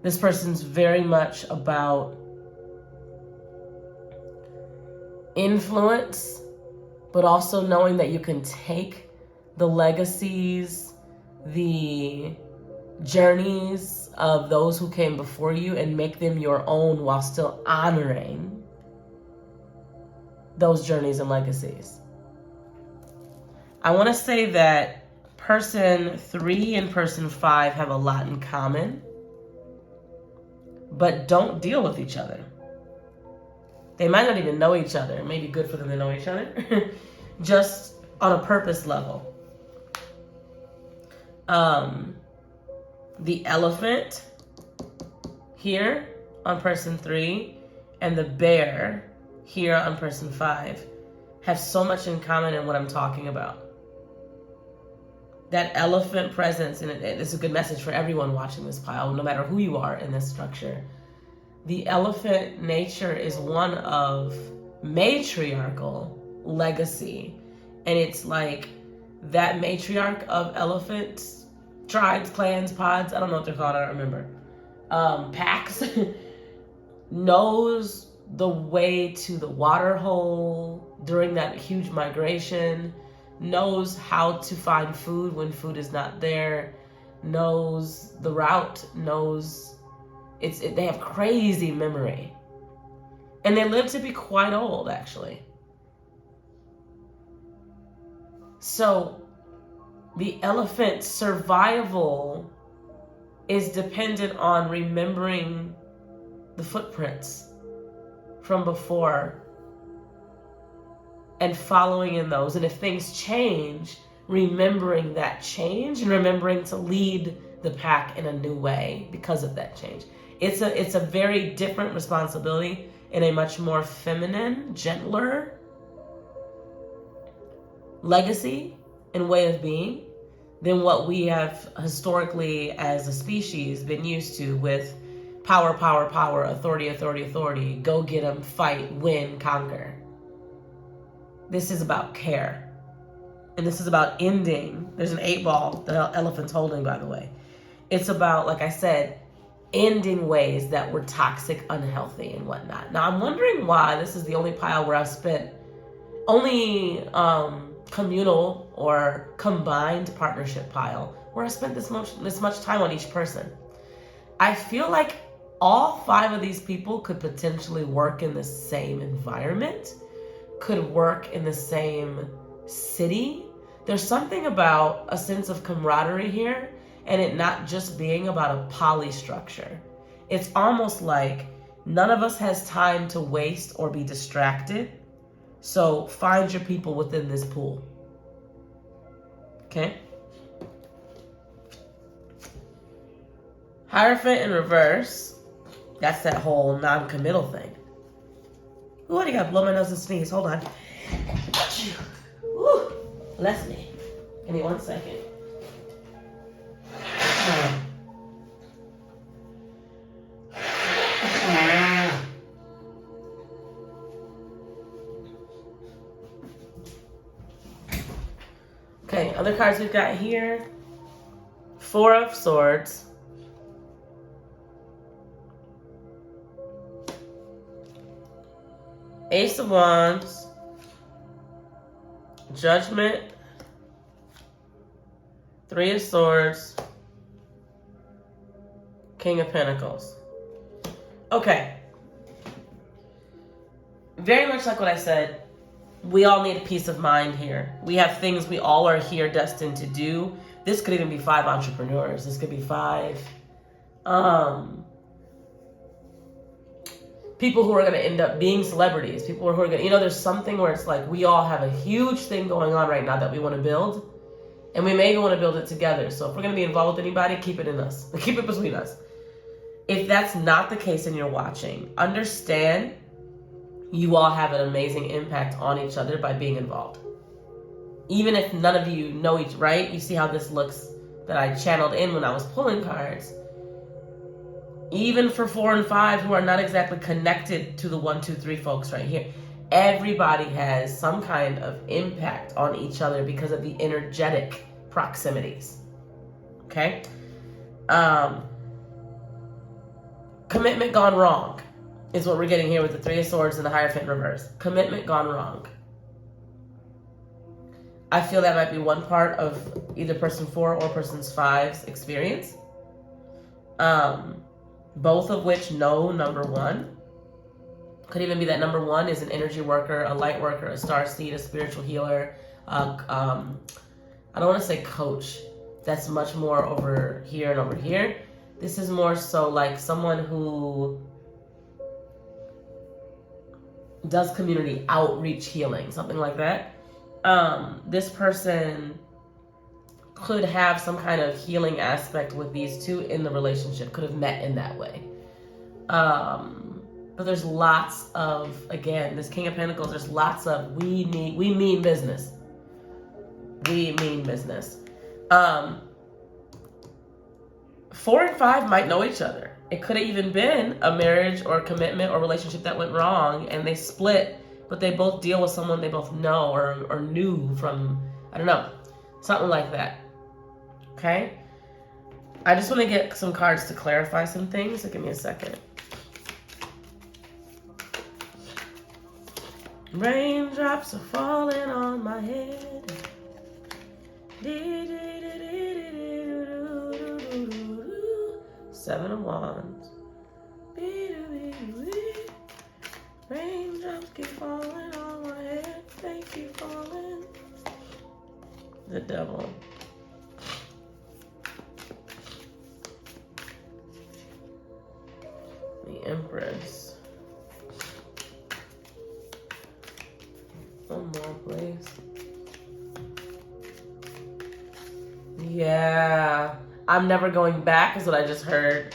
this person's very much about influence, but also knowing that you can take the legacies, the journeys of those who came before you and make them your own while still honoring those journeys and legacies. I want to say that person 3 and person 5 have a lot in common, but don't deal with each other. They might not even know each other. It may be good for them to know each other, just on a purpose level. The elephant here on person 3 and the bear here on person 5 have so much in common in what I'm talking about. That elephant presence, and it's a good message for everyone watching this pile, no matter who you are in this structure. The elephant nature is one of matriarchal legacy. And it's like that matriarch of elephants, tribes, clans, pods, I don't know what they're called, I don't remember. Packs, knows the way to the water hole during that huge migration, knows how to find food when food is not there, knows the route, knows they have crazy memory. And they live to be quite old, actually. So the elephant's survival is dependent on remembering the footprints from before and following in those. And if things change, remembering that change and remembering to lead the pack in a new way because of that change. It's a very different responsibility in a much more feminine, gentler legacy and way of being than what we have historically as a species been used to with power, power, power, authority, authority, authority, go get them, fight, win, conquer. This is about care. And this is about ending. There's an 8-ball the elephant's holding, by the way. It's about, like I said, ending ways that were toxic, unhealthy, and whatnot. Now, I'm wondering why this is the only pile where I've spent only communal or combined partnership pile where I spent this much time on each person. I feel like all 5 of these people could potentially work in the same environment, could work in the same city. There's something about a sense of camaraderie here, and it not just being about a poly structure. It's almost like None of us has time to waste or be distracted. So find your people within this pool. Okay? Hierophant in reverse. That's that whole non-committal thing. Ooh, I gotta blow my nose and sneeze. Hold on. Ooh, bless me. Give me 1 second. Okay, other cards we've got here. 4 of Swords. Ace of Wands. Judgment. 3 of Swords. King of Pentacles. Okay. Very much like what I said, we all need peace of mind here. We have things we all are here destined to do. This could even be 5 entrepreneurs. This could be 5 people who are going to end up being celebrities. People who are going to, there's something where it's like we all have a huge thing going on right now that we want to build. And we maybe want to build it together. So if we're going to be involved with anybody, keep it in us. Keep it between us. If that's not the case and you're watching, understand you all have an amazing impact on each other by being involved. Even if none of you know each, right? You see how this looks that I channeled in when I was pulling cards. Even for 4 and 5 who are not exactly connected to the 1, 2, 3 folks right here, everybody has some kind of impact on each other because of the energetic proximities. Okay? Commitment gone wrong is what we're getting here with the 3 of Swords and the Hierophant in reverse. Commitment gone wrong. I feel that might be one part of either person 4 or person 5's experience. Both of which know number 1. Could even be that number 1 is an energy worker, a light worker, a star seed, a spiritual healer. I don't want to say coach. That's much more over here and over here. This is more so like someone who does community outreach healing, something like that. This person could have some kind of healing aspect with these two in the relationship, could have met in that way. But there's lots of, again, this King of Pentacles, there's lots of, we mean business. We mean business. 4 and 5 might know each other. It could have even been a marriage or commitment or relationship that went wrong and they split, but they both deal with someone they both know or knew from, I don't know, something like that. Okay? I just want to get some cards to clarify some things, so give me a second. Raindrops are falling on my head. 7 of Wands. Raindrops keep falling on my head. They keep falling. The Devil. The Empress. One more, please. Yeah. I'm never going back is what I just heard.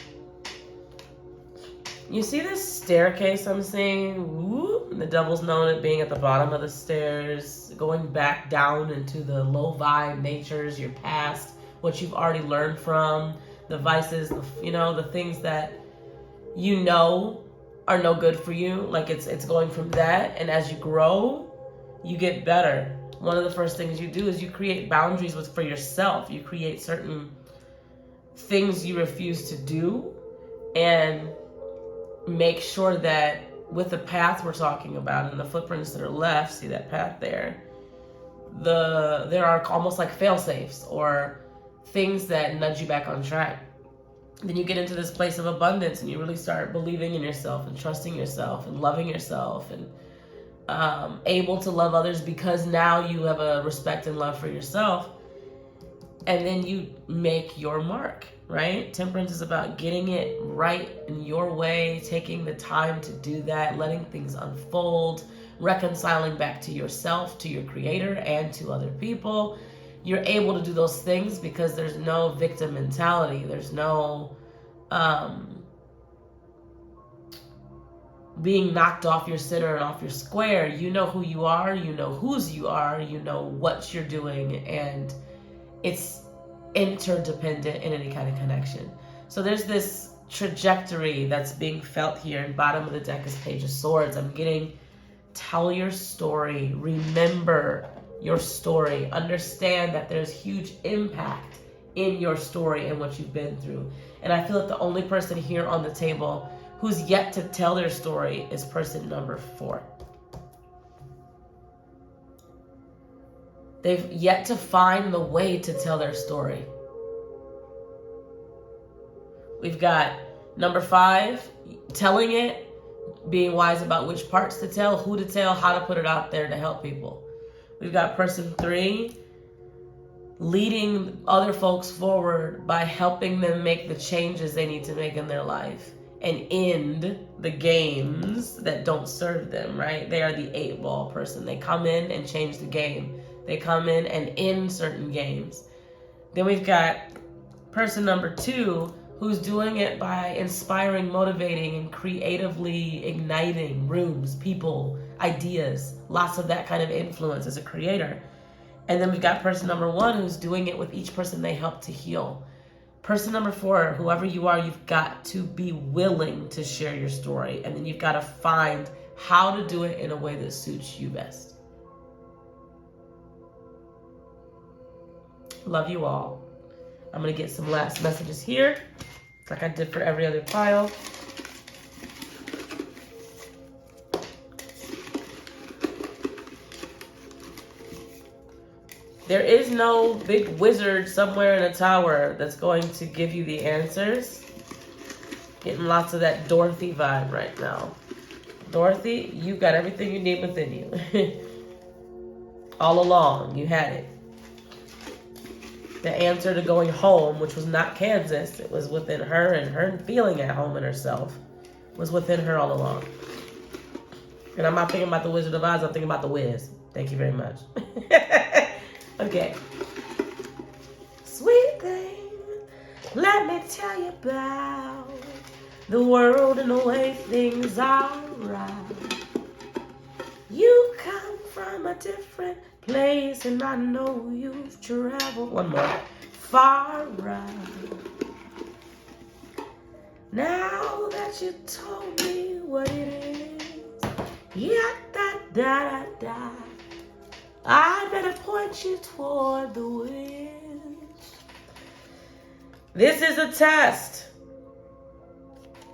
You see this staircase I'm seeing? Whoop, and the Devil's known at being at the bottom of the stairs, going back down into the low vibe natures, your past, what you've already learned from, the vices, the things that you know are no good for you. Like it's going from that, and as you grow, you get better. One of the first things you do is you create boundaries for yourself. You create certain things you refuse to do and make sure that with the path we're talking about and the footprints that are left, see that path there, there are almost like fail-safes or things that nudge you back on track. Then you get into this place of abundance and you really start believing in yourself and trusting yourself and loving yourself and able to love others because now you have a respect and love for yourself. and then you make your mark, right? Temperance is about getting it right in your way, taking the time to do that, letting things unfold, reconciling back to yourself, to your creator, and to other people. You're able to do those things because there's no victim mentality. There's no being knocked off your center and off your square. You know who you are, you know whose you are, you know what you're doing, and it's interdependent in any kind of connection. So there's this trajectory that's being felt here. And bottom of the deck is Page of Swords. I'm getting, tell your story, remember your story, understand that there's huge impact in your story and what you've been through. And I feel like the only person here on the table who's yet to tell their story is person number 4. They've yet to find the way to tell their story. We've got number 5, telling it, being wise about which parts to tell, who to tell, how to put it out there to help people. We've got person 3, leading other folks forward by helping them make the changes they need to make in their life and end the games that don't serve them, right? They are the 8-ball person. They come in and change the game. They come in and end certain games. Then we've got person number 2, who's doing it by inspiring, motivating, and creatively igniting rooms, people, ideas, lots of that kind of influence as a creator. And then we've got person number 1, who's doing it with each person they help to heal. Person number 4, whoever you are, you've got to be willing to share your story. And then you've got to find how to do it in a way that suits you best. Love you all. I'm going to get some last messages here, like I did for every other pile. There is no big wizard somewhere in a tower that's going to give you the answers. Getting lots of that Dorothy vibe right now. Dorothy, you got everything you need within you. All along, you had it. The answer to going home, which was not Kansas, it was within her, and her feeling at home in herself was within her all along. And I'm not thinking about the Wizard of Oz, I'm thinking about the Wiz. Thank you very much. Okay. Sweet thing, let me tell you about the world and the way things are right. You come from a different place, and I know you've traveled one more far right. Now that you told me what it is, yeah, da da da, I better point you toward the wind. This is a test.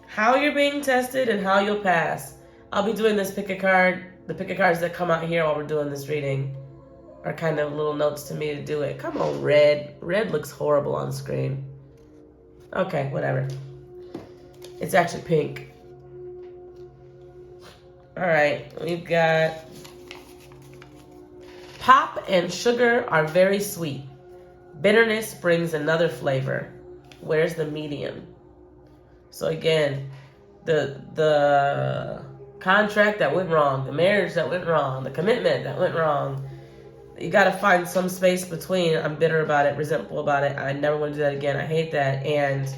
How you're being tested and how you'll pass. I'll be doing this pick a card. The pick a cards that come out here while we're doing this reading are kind of little notes to me to do it. Come on, red. Red looks horrible on screen. Okay, whatever. It's actually pink. All right, we've got pop and sugar are very sweet. Bitterness brings another flavor. Where's the medium? So again, the contract that went wrong, the marriage that went wrong, the commitment that went wrong. You got to find some space between I'm bitter about it, resentful about it, I never want to do that again, I hate that, and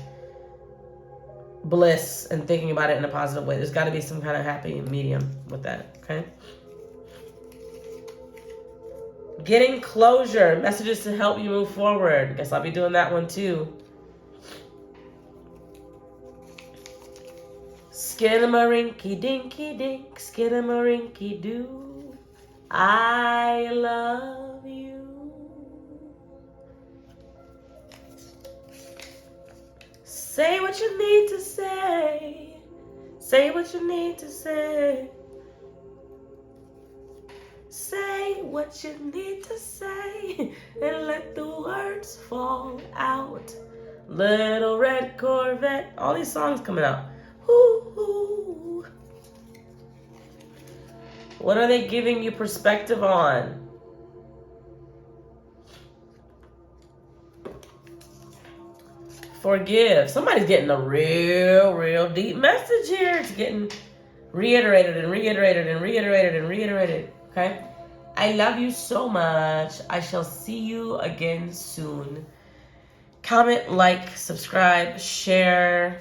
bliss and thinking about it in a positive way. There's got to be some kind of happy medium with that, okay? Getting closure, messages to help you move forward. Guess I'll be doing that one too. Skidamarinky dinky dink, skidamarinky doo. I love you. Say what you need to say. Say what you need to say. Say what you need to say and let the words fall out. Little Red Corvette. All these songs coming out. Ooh, ooh. What are they giving you perspective on? Forgive. Somebody's getting a real deep message here. It's getting reiterated and reiterated and reiterated and reiterated. Okay? I love you so much. I shall see you again soon. Comment, like, subscribe, share.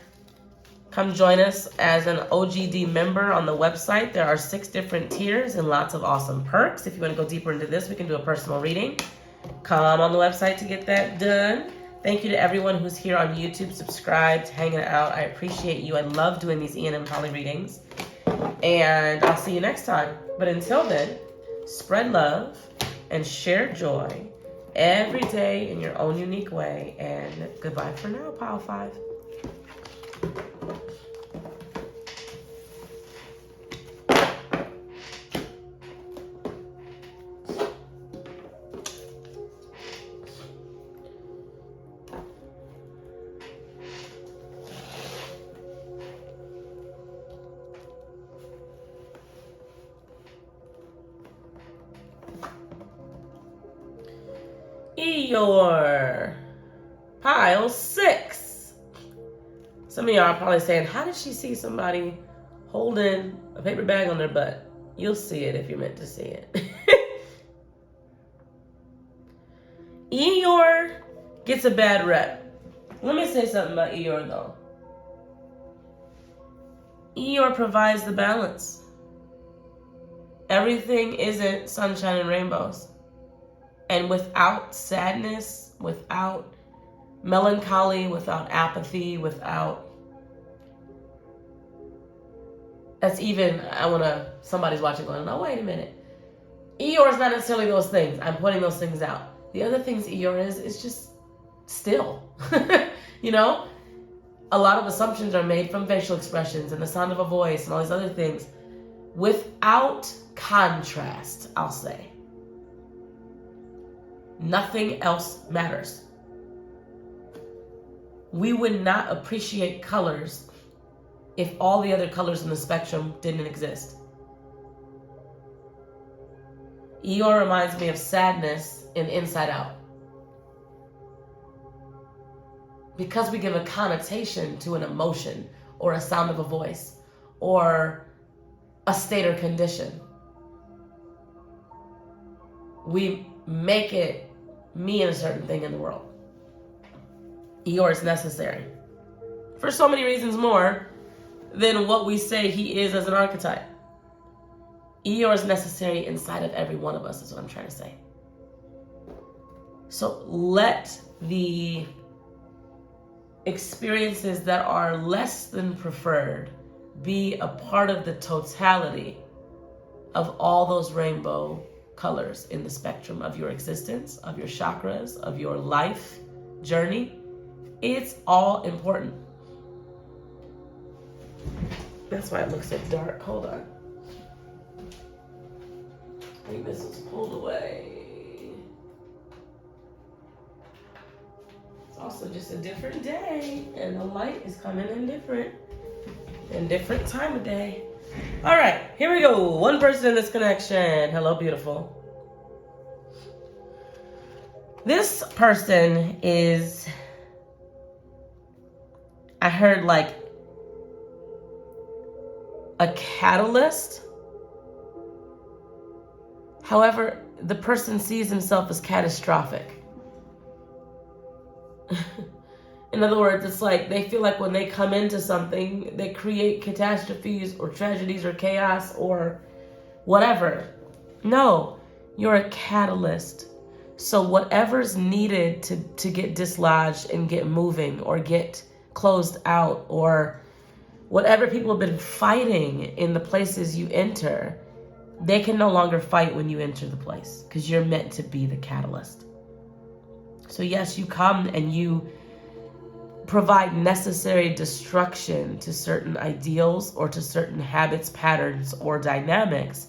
Come join us as an OGD member on the website. There are 6 different tiers and lots of awesome perks. If you want to go deeper into this, we can do a personal reading. Come on the website to get that done. Thank you to everyone who's here on YouTube, subscribed, hanging out. I appreciate you. I love doing these ENM poly readings. And I'll see you next time. But until then, spread love and share joy every day in your own unique way. And goodbye for now, Pile 5. Eeyore, pile 6. Some of y'all are probably saying, how did she see somebody holding a paper bag on their butt? You'll see it if you're meant to see it. Eeyore gets a bad rep. Let me say something about Eeyore though. Eeyore provides the balance. Everything isn't sunshine and rainbows. And without sadness, without melancholy, without apathy, somebody's watching going, no, wait a minute. Eeyore is not necessarily those things. I'm pointing those things out. The other things Eeyore is just still. You know? A lot of assumptions are made from facial expressions and the sound of a voice and all these other things. Without contrast, I'll say. Nothing else matters. We would not appreciate colors if all the other colors in the spectrum didn't exist. Eeyore reminds me of sadness in Inside Out. Because we give a connotation to an emotion or a sound of a voice or a state or condition. We make it mean a certain thing in the world. Eeyore is necessary for so many reasons more than what we say he is as an archetype. Eeyore is necessary inside of every one of us, is what I'm trying to say. So let the experiences that are less than preferred be a part of the totality of all those rainbow colors in the spectrum of your existence, of your chakras, of your life journey. It's all important. That's why it looks so dark. Hold on. I think this was pulled away. It's also just a different day, and the light is coming in different time of day. All right, here we go. One person in this connection. Hello, beautiful. This person is, I heard like a catalyst. However, the person sees himself as catastrophic. In other words, it's like they feel like when they come into something, they create catastrophes or tragedies or chaos or whatever. No, you're a catalyst. So whatever's needed to get dislodged and get moving or get closed out, or whatever people have been fighting in the places you enter, they can no longer fight when you enter the place because you're meant to be the catalyst. So yes, you come and you provide necessary destruction to certain ideals or to certain habits, patterns, or dynamics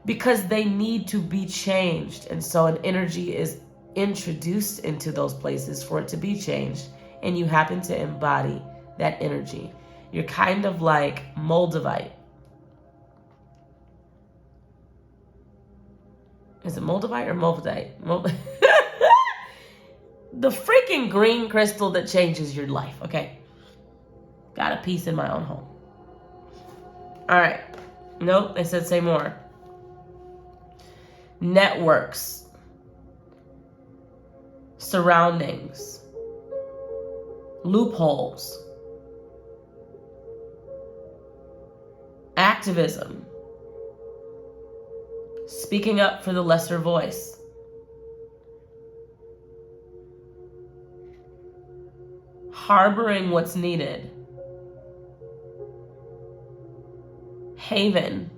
because they need to be changed. And so an energy is introduced into those places for it to be changed, and you happen to embody that energy. You're kind of like Moldavite. Is it Moldavite or Moldavite? the freaking green crystal that changes your life, okay? Got a piece in my own home. All right. Nope, they said say more. Networks. Surroundings. Loopholes. Activism. Speaking up for the lesser voice. Harboring what's needed. Haven.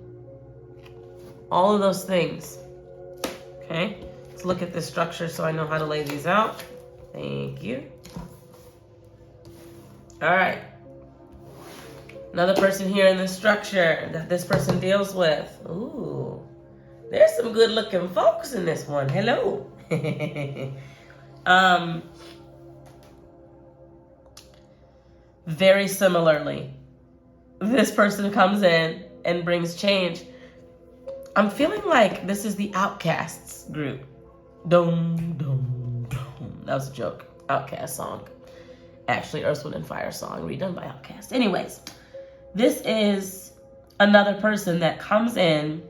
All of those things. Okay, let's look at this structure so I know how to lay these out. Thank you. All right. Another person here in this structure that this person deals with. Ooh, there's some good looking folks in this one. Hello. Very similarly, this person comes in and brings change. I'm feeling like this is the Outcasts group. Dum, dum, dum. That was a joke. Outcast song. Actually, Earth, Wind, and Fire song redone by Outcast. Anyways, this is another person that comes in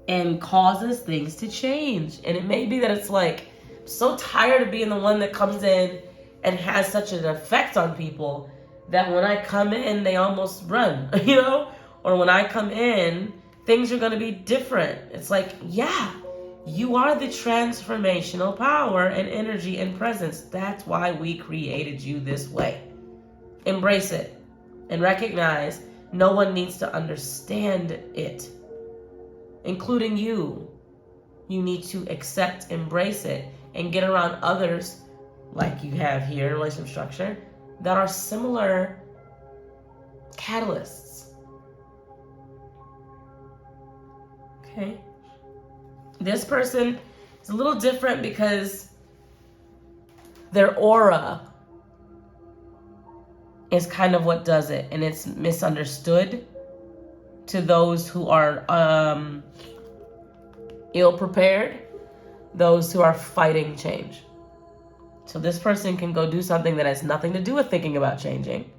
and causes things to change. And it may be that it's like, I'm so tired of being the one that comes in and has such an effect on people that when I come in, they almost run, you know? Or when I come in, things are going to be different. It's like, yeah, you are the transformational power and energy and presence. That's why we created you this way. Embrace it and recognize no one needs to understand it, including you. You need to accept, embrace it, and get around others like you have here in relationship structure that are similar catalysts. Okay. This person is a little different because their aura is kind of what does it, and it's misunderstood to those who are ill-prepared, those who are fighting change. So this person can go do something that has nothing to do with thinking about changing,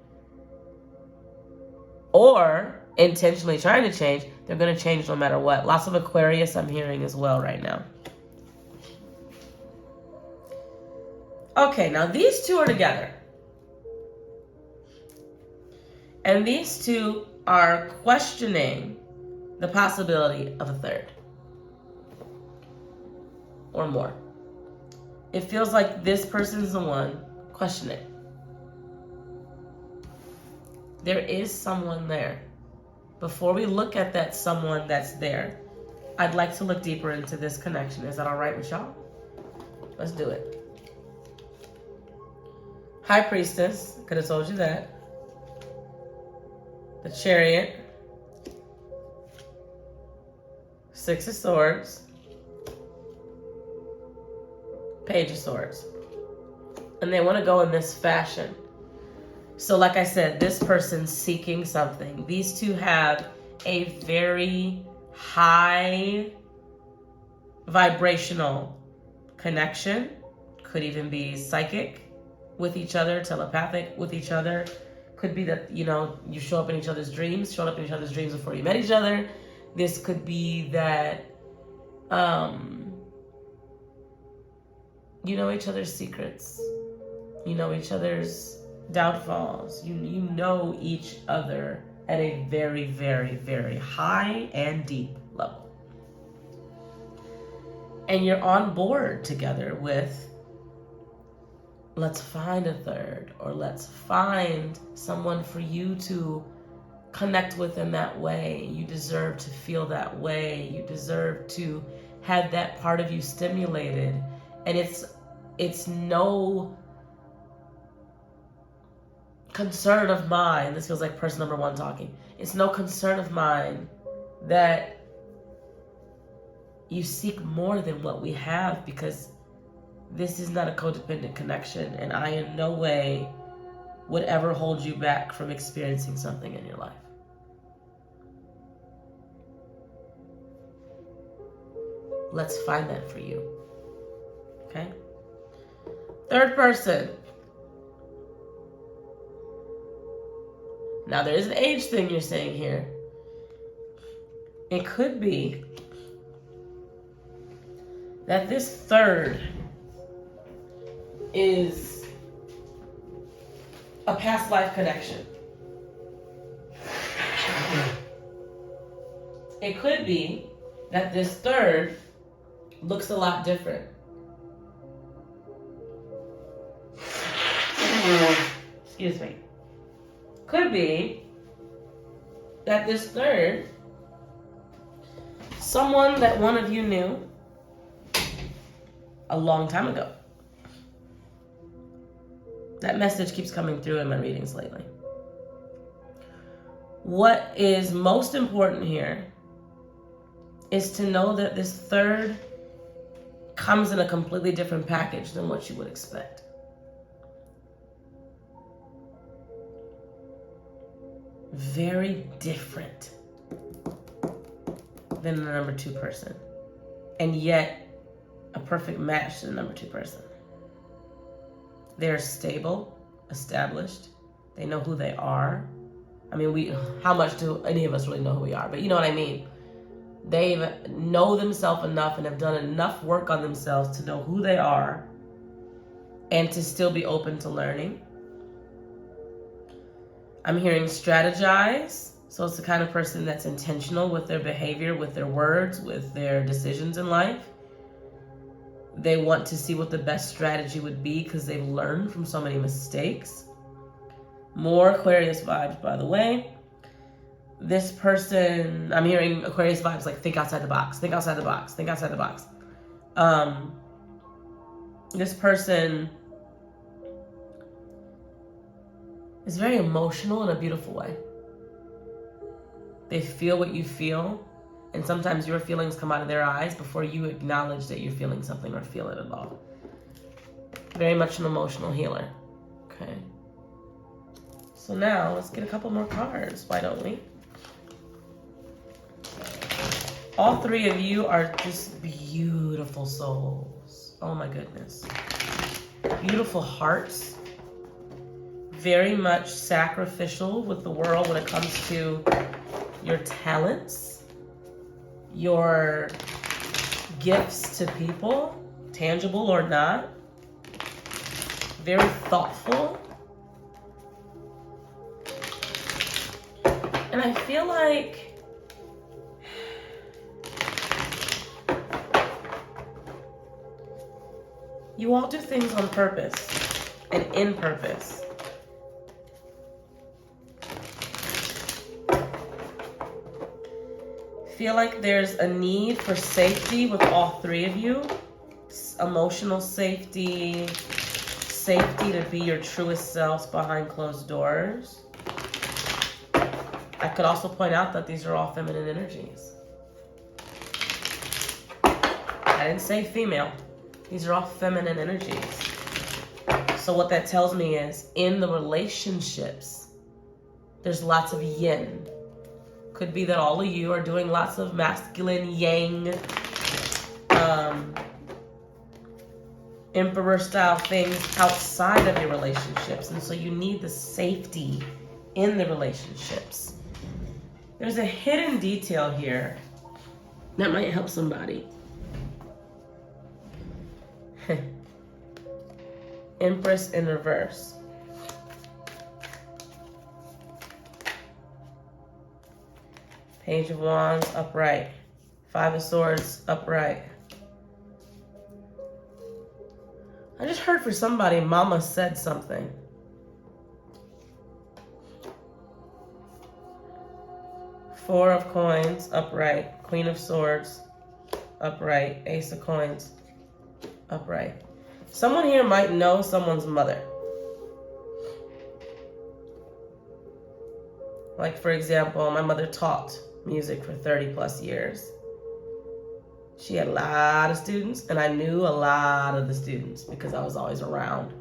or intentionally trying to change. They're going to change no matter what. Lots of Aquarius I'm hearing as well right now. Okay, now these two are together. And these two are questioning the possibility of a third or more. It feels like this person's the one questioning. There is someone there. Before we look at that someone that's there, I'd like to look deeper into this connection. Is that all right with y'all? Let's do it. High Priestess, could have told you that. The Chariot. Six of Swords. Page of Swords. And they want to go in this fashion. So like I said, this person's seeking something. These two have a very high vibrational connection. Could even be psychic with each other, telepathic with each other. Could be that, you know, you show up in each other's dreams, showed up in each other's dreams before you met each other. This could be that you know each other's secrets. You know each other's downfalls. You know each other at a very, very, very high and deep level. And you're on board together with, let's find a third, or let's find someone for you to connect with in that way. You deserve to feel that way. You deserve to have that part of you stimulated. And it's no concern of mine, this feels like person number one talking, it's no concern of mine that you seek more than what we have, because this is not a codependent connection, and I in no way would ever hold you back from experiencing something in your life. Let's find that for you. Okay? Third person. Now there is an age thing you're saying here. It could be that this third is a past life connection. It could be that this third looks a lot different. Excuse me. Could be that this third, someone that one of you knew a long time ago. That message keeps coming through in my readings lately. What is most important here is to know that this third comes in a completely different package than what you would expect. Very different than the number 2 person. And yet, a perfect match to the number 2 person. They're stable, established. They know who they are. I mean, how much do any of us really know who we are? But you know what I mean. They know themselves enough and have done enough work on themselves to know who they are and to still be open to learning. I'm hearing strategize. So it's the kind of person that's intentional with their behavior, with their words, with their decisions in life. They want to see what the best strategy would be because they've learned from so many mistakes. More Aquarius vibes, by the way. This person, I'm hearing Aquarius vibes like think outside the box, think outside the box, think outside the box. This person is very emotional in a beautiful way. They feel what you feel, and sometimes your feelings come out of their eyes before you acknowledge that you're feeling something or feel it at all. Very much an emotional healer. Okay. So now let's get a couple more cards. Why don't we? All 3 of you are just beautiful souls. Oh my goodness. Beautiful hearts. Very much sacrificial with the world when it comes to your talents, your gifts to people, tangible or not. Very thoughtful. And I feel like you all do things on purpose and in purpose. Feel like there's a need for safety with all 3 of you. Emotional safety, safety to be your truest selves behind closed doors. I could also point out that these are all feminine energies. I didn't say female. These are all feminine energies. So what that tells me is in the relationships, there's lots of yin. Could be that all of you are doing lots of masculine yang, emperor style things outside of your relationships. And so you need the safety in the relationships. There's a hidden detail here that might help somebody. Empress in reverse. Page of Wands, upright. 5 of Swords, upright. I just heard for somebody, Mama said something. Four of Coins, upright. Queen of Swords, upright. Ace of Coins, upright. Someone here might know someone's mother. Like, for example, my mother taught music for 30 plus years. She had a lot of students, and I knew a lot of the students because I was always around.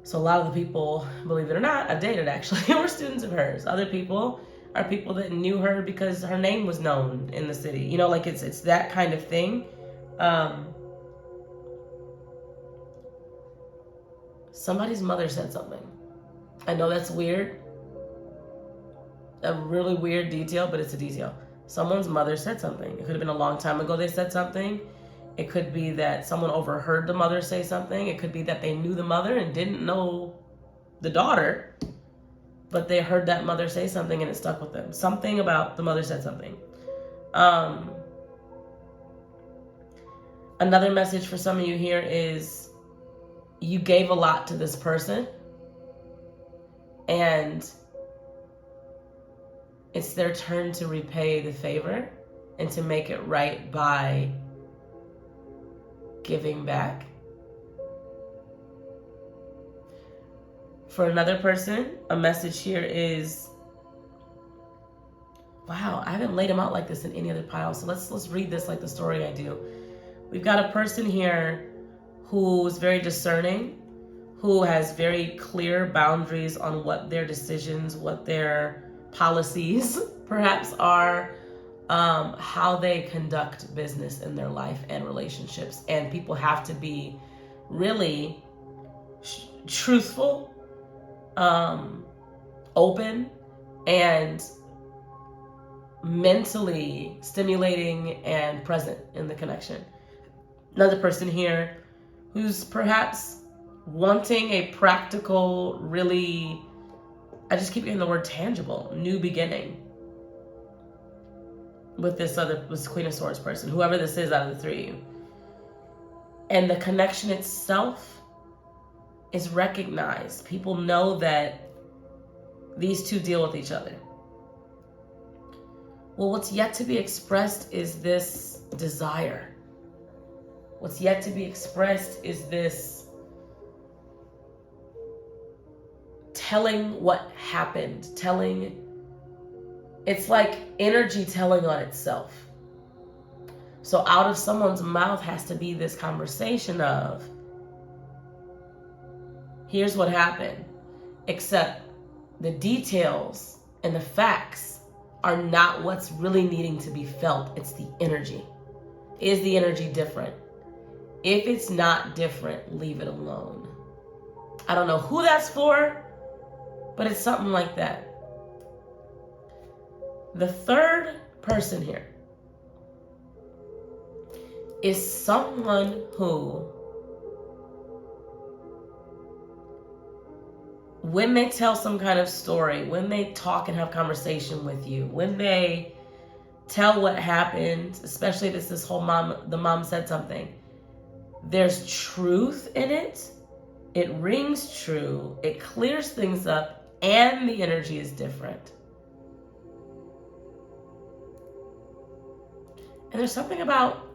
So a lot of the people, believe it or not, I dated actually, were students of hers. Other people are people that knew her because her name was known in the city. You know, like it's that kind of thing. Somebody's mother said something. I know that's weird. A really weird detail, but it's a detail. Someone's mother said something. It could have been a long time ago they said something. It could be that someone overheard the mother say something. It could be that they knew the mother and didn't know the daughter, but they heard that mother say something and it stuck with them. Something about the mother said something. Another message for some of you here is you gave a lot to this person and it's their turn to repay the favor and to make it right by giving back. For another person, a message here is, wow, I haven't laid them out like this in any other pile. So let's read this like the story I do. We've got a person here who's very discerning, who has very clear boundaries on what their decisions, what their policies perhaps are, how they conduct business in their life and relationships. And people have to be really truthful, open, and mentally stimulating and present in the connection. Another person here who's perhaps wanting a practical, really, I just keep getting the word tangible, new beginning with this Queen of Swords person, whoever this is out of the three of you. And the connection itself is recognized. People know that these two deal with each other. Well, what's yet to be expressed is this desire. What's yet to be expressed is this telling what happened, it's like energy telling on itself. So out of someone's mouth has to be this conversation of, here's what happened, except the details and the facts are not what's really needing to be felt. It's the energy. Is the energy different? If it's not different, leave it alone. I don't know who that's for, but it's something like that. The third person here is someone who, when they tell some kind of story, when they talk and have conversation with you, when they tell what happened, especially if it's this whole the mom said something, there's truth in it. It rings true. It clears things up, and the energy is different. And there's something about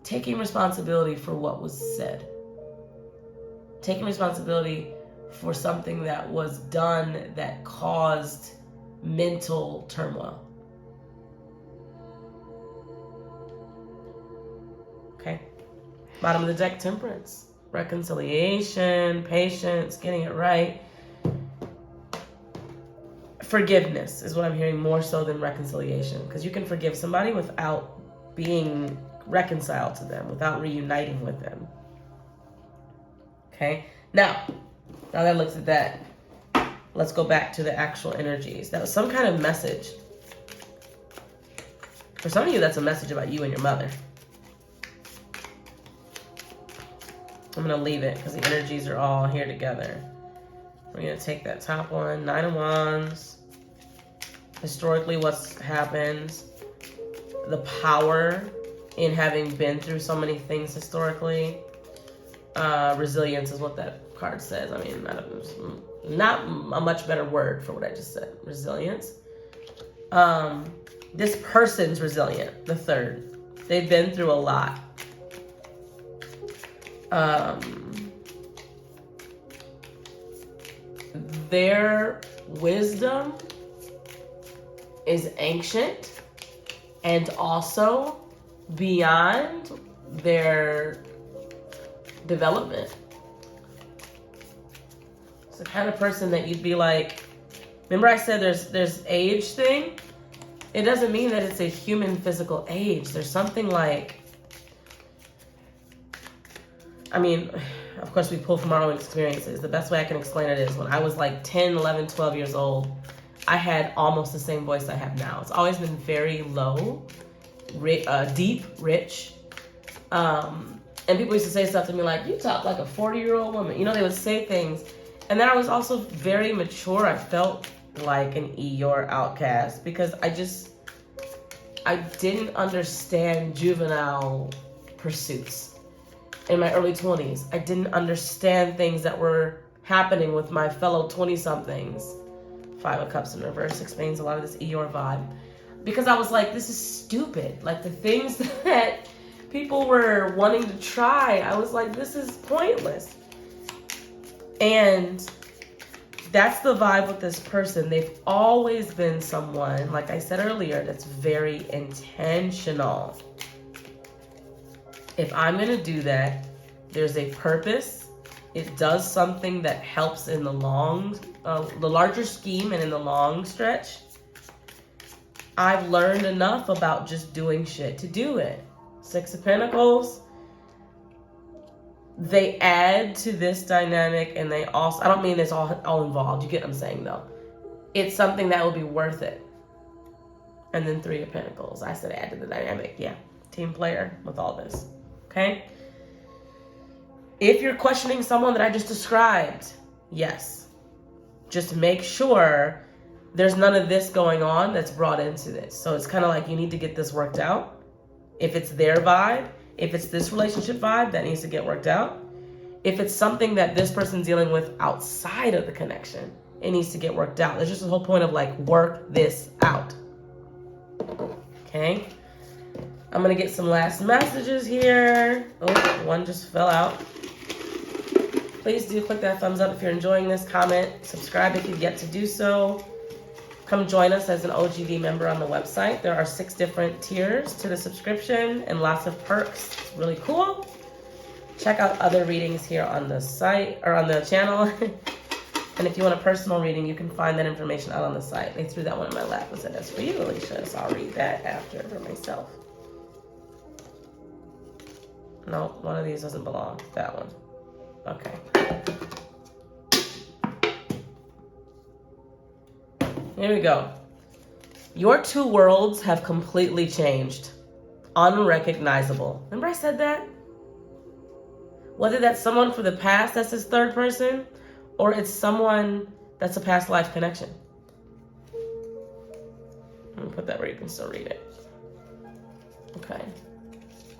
taking responsibility for what was said. Taking responsibility for something that was done that caused mental turmoil. Okay. Bottom of the deck, Temperance. Reconciliation, patience, getting it right. Forgiveness is what I'm hearing more so than reconciliation. Because you can forgive somebody without being reconciled to them, without reuniting with them. Okay? Now that looks at that, let's go back to the actual energies. That was some kind of message. For some of you, that's a message about you and your mother. I'm going to leave it because the energies are all here together. We're going to take that top one, Nine of Wands. Historically, what's happened. The power in having been through so many things historically. Resilience is what that card says. I mean, not a much better word for what I just said. Resilience. This person's resilient, the third. They've been through a lot. Their wisdom is ancient and also beyond their development. It's the kind of person that you'd be like, remember I said there's age thing? It doesn't mean that it's a human physical age. There's something like, I mean, of course, we pull from our own experiences. The best way I can explain it is when I was like 10, 11, 12 years old, I had almost the same voice I have now. It's always been very low, deep, rich. And people used to say stuff to me like, you talk like a 40-year-old woman. You know, they would say things. And then I was also very mature. I felt like an Eeyore outcast because I didn't understand juvenile pursuits in my early 20s. I didn't understand things that were happening with my fellow 20-somethings. 5 of Cups in reverse explains a lot of this Eeyore vibe. Because I was like, this is stupid. Like the things that people were wanting to try, I was like, this is pointless. And that's the vibe with this person. They've always been someone, like I said earlier, that's very intentional. If I'm going to do that, there's a purpose. It does something that helps in the larger scheme and in the long stretch. I've learned enough about just doing shit to do it. 6 of Pentacles. They add to this dynamic, and they also, I don't mean it's all involved. You get what I'm saying, though. It's something that will be worth it. And then 3 of Pentacles. I said add to the dynamic. Yeah. Team player with all this. Okay? If you're questioning someone that I just described, yes. Just make sure there's none of this going on that's brought into this. So it's kind of like you need to get this worked out. If it's their vibe, if it's this relationship vibe, that needs to get worked out. If it's something that this person's dealing with outside of the connection, it needs to get worked out. There's just the whole point of like, work this out. Okay? I'm going to get some last messages here. Oh, one just fell out. Please do click that thumbs up if you're enjoying this. Comment, subscribe if you've yet to do so. Come join us as an OGV member on the website. There are 6 different tiers to the subscription and lots of perks. It's really cool. Check out other readings here on the site or on the channel. And if you want a personal reading, you can find that information out on the site. They threw that one in my lap and said, that's for you, Alicia. So I'll read that after for myself. No, one of these doesn't belong. That one. Okay. Here we go. Your 2 worlds have completely changed. Unrecognizable. Remember I said that? Whether that's someone from the past that's his 3rd person, or it's someone that's a past life connection. Let me put that where you can still read it. Okay.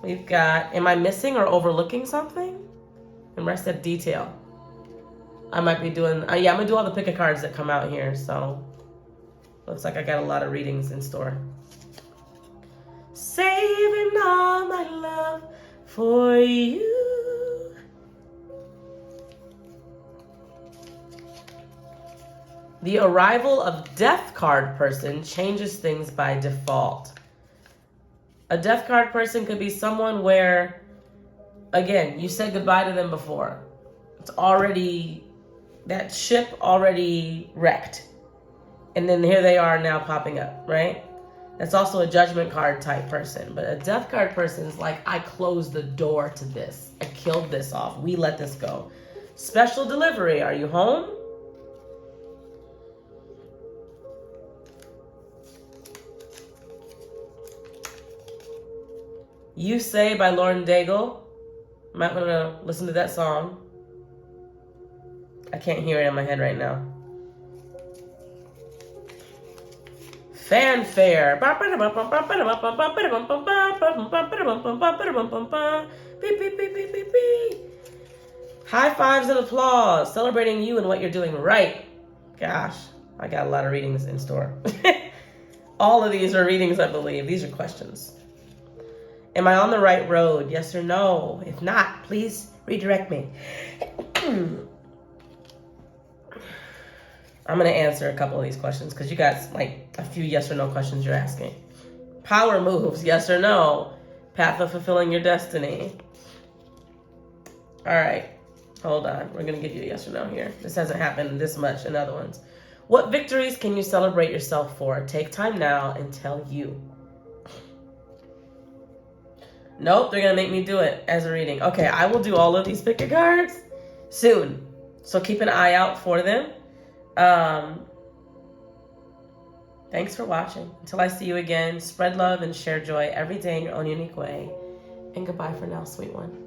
We've got, am I missing or overlooking something? Remember I said detail. I might be doing, yeah, I'm going to do all the pick of cards that come out here, so looks like I got a lot of readings in store. Saving all my love for you. The arrival of death card person changes things by default. A death card person could be someone where, again, you said goodbye to them before. It's already, that ship already wrecked. And then here they are now popping up, right? That's also a judgment card type person. But a death card person is like, I closed the door to this. I killed this off. We let this go. Special delivery. Are you home? You Say by Lauren Daigle. Might want to listen to that song. I can't hear it in my head right now. Fanfare. High fives and applause. Celebrating you and what you're doing right. Gosh, I got a lot of readings in store. All of these are readings, I believe. These are questions. Am I on the right road? Yes or no? If not, please redirect me. I'm going to answer a couple of these questions because you got like a few yes or no questions you're asking. Power moves, yes or no? Path of fulfilling your destiny. All right, hold on. We're going to give you a yes or no here. This hasn't happened this much in other ones. What victories can you celebrate yourself for? Take time now and tell you. Nope, they're going to make me do it as a reading. Okay, I will do all of these pick your cards. soon. So keep an eye out for them. Thanks for watching. Until I see you again, spread love and share joy every day in your own unique way. And goodbye for now, sweet one.